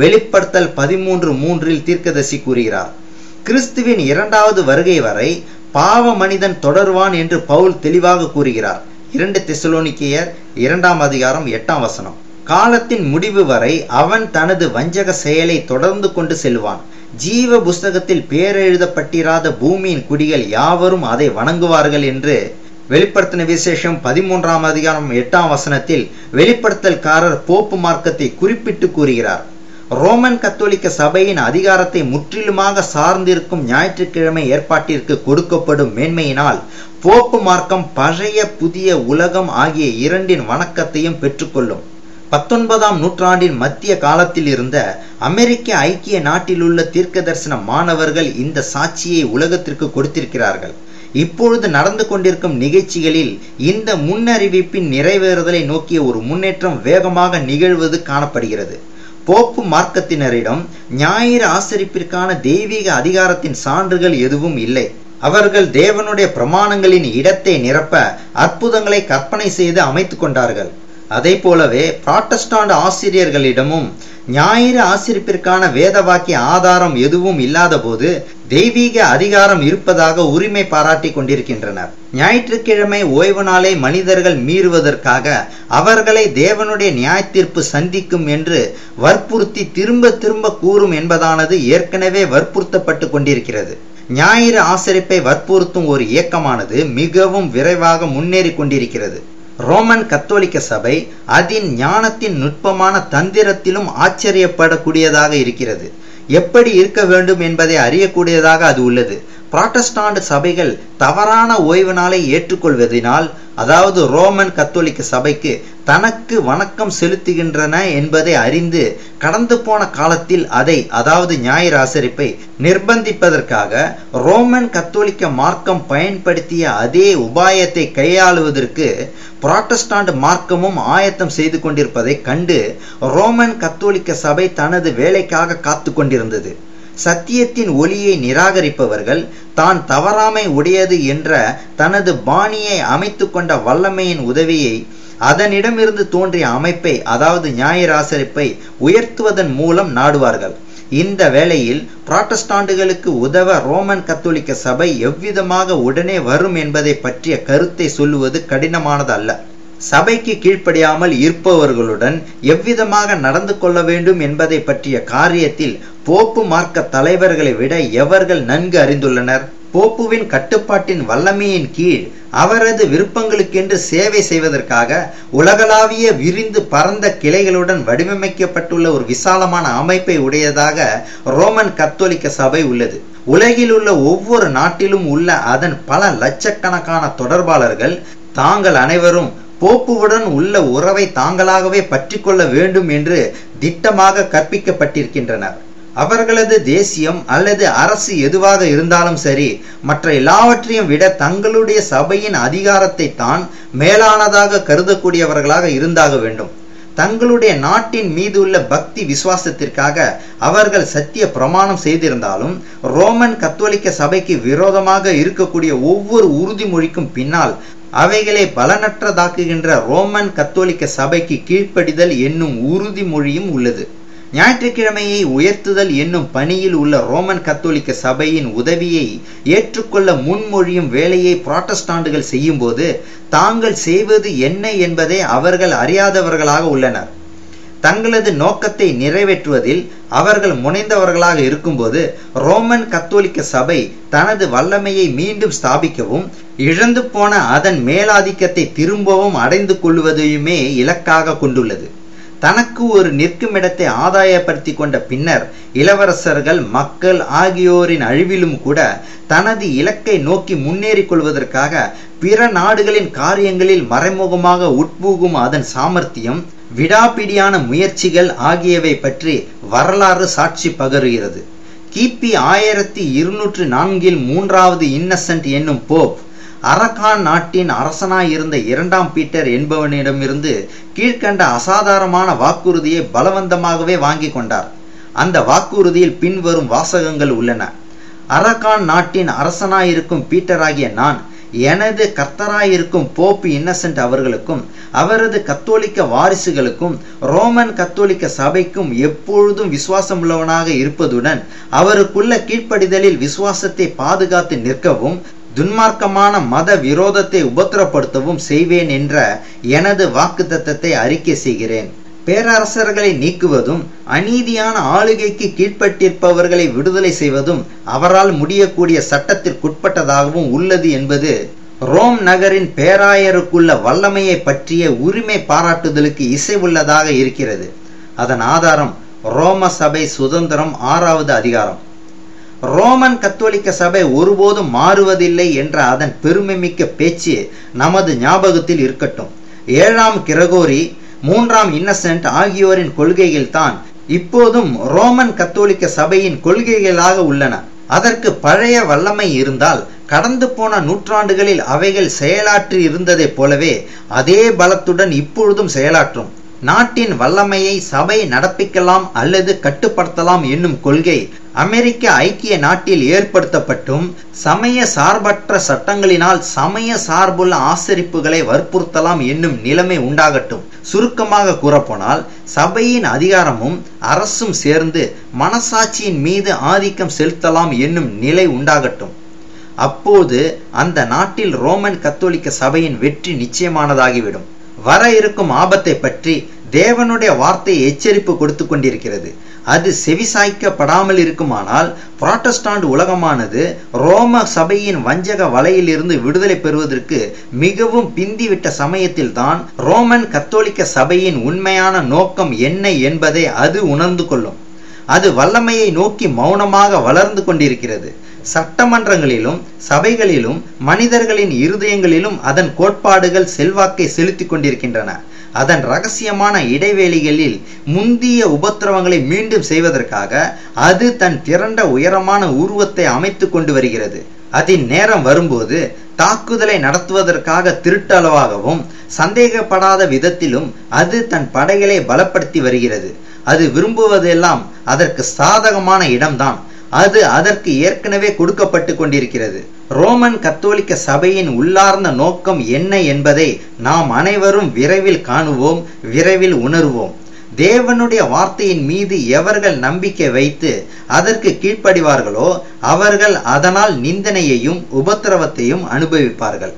வெளிப்படுத்தல் 13:3 தீர்க்கதரிசி கூறுகிறார். கிறிஸ்துவின் 2வது வருகை வரை பாவ மனிதன் தொடருவான் என்று பவுல் தெளிவாக கூறுகிறார். 2 தெசலோனிக்கேயர் 2ஆம் அதிகாரம் 8ஆம் வசனம். காலத்தின் முடிவு வரை அவன் தனது வஞ்சக செயலை தொடர்ந்து கொண்டு செல்வான். ஜீவ புஸ்தகத்தில் பேரெழுதப்பட்டிராத பூமியின் குடிகள் யாவரும் அதை வணங்குவார்கள் என்று வெளிப்படுத்தின விசேஷம் 13ஆம் அதிகாரம் 8ஆம் வசனத்தில் வெளிப்படுத்தல்காரர் போப்பு மார்க்கத்தை குறிப்பிட்டு கூறுகிறார். ரோமன் கத்தோலிக்க சபையின் அதிகாரத்தை முற்றிலுமாக சார்ந்திருக்கும் ஞாயிற்றுக்கிழமை ஏற்பாட்டிற்கு கொடுக்கப்படும் மேன்மையினால் போப்பு மார்க்கம் பழைய புதிய உலகம் ஆகிய 2 வணக்கத்தையும் பெற்றுக்கொள்ளும். 19ஆம் நூற்றாண்டின் மத்திய காலத்தில் இருந்த அமெரிக்க ஐக்கிய நாட்டில் உள்ள தீர்க்க தரிசன மாணவர்கள் இந்த சாட்சியை உலகத்திற்கு கொடுத்திருக்கிறார்கள். இப்பொழுது நடந்து கொண்டிருக்கும் நிகழ்ச்சிகளில் இந்த முன்னறிவிப்பின் நிறைவேறுதலை நோக்கிய ஒரு முன்னேற்றம் வேகமாக நிகழ்வது காணப்படுகிறது. போப்பு மார்க்கத்தினரிடம் ஞாயிறு ஆசரிப்பிற்கான தெய்வீக அதிகாரத்தின் சான்றுகள் எதுவும் இல்லை. அவர்கள் தேவனுடைய பிரமாணங்களின் இடத்தை நிரப்ப அற்புதங்களை கற்பனை செய்து அமைத்துக் கொண்டார்கள். அதை போலவே புராட்டஸ்டாண்ட் ஆசிரியர்களிடமும் ஞாயிறு ஆசிரிப்பிற்கான வேத வாக்கிய ஆதாரம் எதுவும் இல்லாத போது தெய்வீக அதிகாரம் இருப்பதாக உரிமை பாராட்டி கொண்டிருக்கின்றனர். ஞாயிற்றுக்கிழமை ஓய்வு நாளை மனிதர்கள் மீறுவதற்காக அவர்களை தேவனுடைய நியாய தீர்ப்பு சந்திக்கும் என்று வற்புறுத்தி திரும்ப திரும்ப கூறும் என்பதானது ஏற்கனவே வற்புறுத்தப்பட்டு கொண்டிருக்கிறது. ஞாயிறு ஆசரிப்பை வற்புறுத்தும் ஒரு இயக்கமானது மிகவும் விரைவாக முன்னேறி கொண்டிருக்கிறது. ரோமன் கத்தோலிக்க சபை அதன் ஞானத்தின் நுட்பமான தந்திரத்திலும் ஆச்சரியப்படக்கூடியதாக இருக்கிறது. எப்படி இருக்க வேண்டும் என்பதை அறியக்கூடியதாக அது உள்ளது. புராட்டஸ்டாண்ட் சபைகள் தவறான ஓய்வு நாளை ஏற்றுக்கொள்வதனால், அதாவது ரோமன் கத்தோலிக்க சபைக்கு தனக்கு வணக்கம் செலுத்துகின்றன என்பதை அறிந்து கடந்து போன காலத்தில் அதை, அதாவது ஞாயிறு ஆசரிப்பை நிர்பந்திப்பதற்காக ரோமன் கத்தோலிக்க மார்க்கம் பயன்படுத்திய அதே உபாயத்தை கையாளுவதற்கு புராட்டஸ்டாண்ட் மார்க்கமும் ஆயத்தம் செய்து கொண்டிருப்பதை கண்டு ரோமன் கத்தோலிக்க சபை தனது வேலைக்காக காத்து கொண்டிருந்தது. சத்தியத்தின் ஒளியை நிராகரிப்பவர்கள் தான் தவறாமை உடையது என்ற தனது பாணியை அமைத்து கொண்ட வல்லமையின் உதவியை அதனிடமிருந்து தோன்றிய அமைப்பை, அதாவது ஞாயிறாசரிப்பை உயர்த்துவதன் மூலம் நாடுவார்கள். இந்த வேளையில் புராட்டஸ்டாண்டுகளுக்கு உதவ ரோமன் கத்தோலிக்க சபை எவ்விதமாக உடனே வரும் என்பதை பற்றிய கருத்தை சொல்லுவது கடினமானது அல்ல. சபைக்கு கீழ்ப்படியாமல் இருப்பவர்களுடன் எவ்விதமாக நடந்து கொள்ள வேண்டும் என்பதை பற்றிய காரியத்தில் போப்பு மார்க்க தலைவர்களை விட எவர்கள் நன்கு அறிந்துள்ளனர்? போப்புவின் கட்டுப்பாட்டின் வல்லமையின் கீழ் அவரது விருப்பங்களுக்கென்று சேவை செய்வதற்காக உலகளாவிய விரிந்து பரந்த கிளைகளுடன் வடிவமைக்கப்பட்டுள்ள ஒரு விசாலமான அமைப்பை உடையதாக ரோமன் கத்தோலிக்க சபை உள்ளது. உலகில் உள்ள ஒவ்வொரு நாட்டிலும் உள்ள அதன் பல லட்சக்கணக்கான தொடர்பாளர்கள் தாங்கள் அனைவரும் போப்புவுடன் உள்ள உறவை தாங்களாகவே பற்றி கொள்ள வேண்டும் என்று திட்டமாக கற்பிக்கப்பட்டிருக்கின்றனர். அவர்களது தேசியம் அல்லது அரசு எதுவாக இருந்தாலும் சரி, மற்ற எல்லாவற்றையும் விட தங்களுடைய சபையின் அதிகாரத்தை தான் மேலானதாக கருதக்கூடியவர்களாக இருந்தாக வேண்டும். தங்களுடைய நாட்டின் மீது உள்ள பக்தி விசுவாசத்திற்காக அவர்கள் சத்திய பிரமாணம் செய்திருந்தாலும் ரோமன் கத்தோலிக்க சபைக்கு விரோதமாக இருக்கக்கூடிய ஒவ்வொரு உறுதிமொழிக்கும் பின்னால் அவைகளை பலனற்றதாக்குகின்ற ரோமன் கத்தோலிக்க சபைக்கு கீழ்ப்படிதல் என்னும் உறுதிமொழியும் உள்ளது. ஞாயிற்றுக்கிழமையை உயர்த்துதல் என்னும் பணியில் உள்ள ரோமன் கத்தோலிக்க சபையின் உதவியை ஏற்றுக்கொள்ள முன்மொழியும் வேலையை புராட்டஸ்டாண்டுகள் செய்யும் போது தாங்கள் செய்வது என்ன என்பதை அவர்கள் அறியாதவர்களாக உள்ளனர். தங்களது நோக்கத்தை நிறைவேற்றுவதில் அவர்கள் முனைந்தவர்களாக இருக்கும்போது ரோமன் கத்தோலிக்க சபை தனது வல்லமையை மீண்டும் ஸ்தாபிக்கவும் இழந்து போன அதன் மேலாதிக்கத்தை திரும்பவும் அடைந்து கொள்வதையுமே இலக்காக கொண்டுள்ளது. தனக்கு ஒரு நிற்குமிடத்தை ஆதாயப்படுத்தி கொண்ட பின்னர் இளவரசர்கள், மக்கள் ஆகியோரின் அழிவிலும் கூட தனது இலக்கை நோக்கி முன்னேறி கொள்வதற்காக பிற நாடுகளின் காரியங்களில் மறைமுகமாக உட்புகும் அதன் சாமர்த்தியம், விடாப்பிடியான முயற்சிகள் ஆகியவை பற்றி வரலாறு சாட்சி பகருகிறது. கிபி 1204 மூன்றாவது இன்னசென்ட் என்னும் போப் அரகான் நாட்டின் அரசனாயிருந்த 2ஆம் பீட்டர் என்பவனிடமிருந்து கீழ்கண்ட அசாதாரணமான வாக்குறுதியை பலவந்தமாகவே வாங்கி கொண்டார். அந்த வாக்குறுதியில் பின்வரும் வாசகங்கள் உள்ளன. அரகான் நாட்டின் அரசனாயிருக்கும் பீட்டராகிய நான் எனது கர்த்தராயிருக்கும் போப் இன்னசென்ட் அவர்களுக்கும் அவரது கத்தோலிக்க வாரிசுகளுக்கும் ரோமன் கத்தோலிக்க சபைக்கும் எப்பொழுதும் விசுவாசமுள்ளவனாக இருப்பதுடன் அவருக்குள்ள கீழ்ப்படிதலில் விசுவாசத்தை பாதுகாத்து நிற்கவும் துன்மார்க்கமான மத விரோதத்தை உபத்திரப்படுத்தவும் செய்வேன் என்ற எனது வாக்குத்தத்தத்தை அறிக்கை செய்கிறேன். பேரரசர்களை நீக்குவதும் அநீதியான ஆளுகைக்கு கீழ்ப்பட்டிருப்பவர்களை விடுதலை செய்வதும் அவரால் முடியக்கூடிய சட்டத்திற்குட்பட்டதாகவும் உள்ளது என்பது ரோம் நகரின் பேராயருக்குள்ள வல்லமையை பற்றிய உரிமை பாராட்டுதலுக்கு இசைவுள்ளதாக இருக்கிறது. அதன் ஆதாரம் ரோம சபை சுதந்திரம் 6வது அதிகாரம். ரோமன் கத்தோலிக்க சபை ஒருபோதும் மாறுவதில்லை என்ற அதன் பெருமைமிக்க பேச்சு நமது ஞாபகத்தில் இருக்கட்டும். 7ஆம் கிரகோரி, 3ஆம் இன்னசென்ட் ஆகியோரின் கொள்கைகள் தான் இப்போதும் ரோமன் கத்தோலிக்க சபையின் கொள்கைகளாக உள்ளன. அதற்கு பழைய வல்லமை இருந்தால் கடந்து போன நூற்றாண்டுகளில் அவைகள் செயலாற்றி இருந்ததை போலவே அதே பலத்துடன் இப்பொழுதும் செயலாற்றும். நாட்டின் வல்லமையை சபை நடப்பிக்கலாம் அல்லது கட்டுப்படுத்தலாம் என்னும் கொள்கை அமெரிக்க ஐக்கிய நாட்டில் ஏற்படுத்தப்பட்டும் சமய சார்பற்ற சட்டங்களினால் சமய சார்புள்ள ஆசரிப்புகளை வற்புறுத்தலாம் என்னும் நிலைமை உண்டாகட்டும். சுருக்கமாக கூறப்போனால் சபையின் அதிகாரமும் அரசும் சேர்ந்து மனசாட்சியின் மீது ஆதிக்கம் செலுத்தலாம் என்னும் நிலை உண்டாகட்டும். அப்போது அந்த நாட்டில் ரோமன் கத்தோலிக்க சபையின் வெற்றி நிச்சயமானதாகிவிடும். வர இருக்கும் ஆபத்தை பற்றி தேவனுடைய வார்த்தை எச்சரிப்பு கொடுத்து கொண்டிருக்கிறது. அது செவிசாய்க்கப்படாமல் இருக்குமானால் புராட்டஸ்டாண்ட் உலகமானது ரோம சபையின் வஞ்சக வலையில் இருந்து விடுதலை பெறுவதற்கு மிகவும் பிந்திவிட்ட சமயத்தில் தான் ரோமன் கத்தோலிக்க சபையின் உண்மையான நோக்கம் என்ன என்பதை அது உணர்ந்து கொள்ளும். அது வல்லமையை நோக்கி மௌனமாக வளர்ந்து கொண்டிருக்கிறது. சட்டமன்றங்களிலும் சபைகளிலும் மனிதர்களின் இருதயங்களிலும் அதன் கோட்பாடுகள் செல்வாக்கை செலுத்தி கொண்டிருக்கின்றன. அதன் ரகசியமான இடைவேளிகளில் முந்திய உபத்திரவங்களை மீண்டும் செய்வதற்காக அது தன் திரண்ட உயரமான உருவத்தை அமைத்து கொண்டு வருகிறது. அதன் நேரம் வரும்போது தாக்குதலை நடத்துவதற்காக திருட்டளவாகவும் சந்தேகப்படாத விதத்திலும் அது தன் படைகளை பலப்படுத்தி வருகிறது. அது விரும்புவதெல்லாம் அதற்கு சாதகமான இடம்தான். அது அதற்கு ஏற்கனவே கொடுக்கப்பட்டு கொண்டிருக்கிறது. ரோமன் கத்தோலிக்க சபையின் உள்ளார்ந்த நோக்கம் என்ன என்பதை நாம் அனைவரும் விரைவில் காணுவோம், விரைவில் உணர்வோம். தேவனுடைய வார்த்தையின் மீது எவர்கள் நம்பிக்கை வைத்து அதற்கு கீழ்ப்படிவார்களோ அவர்கள் அதனால் நிந்தனையையும் உபத்திரவத்தையும் அனுபவிப்பார்கள்.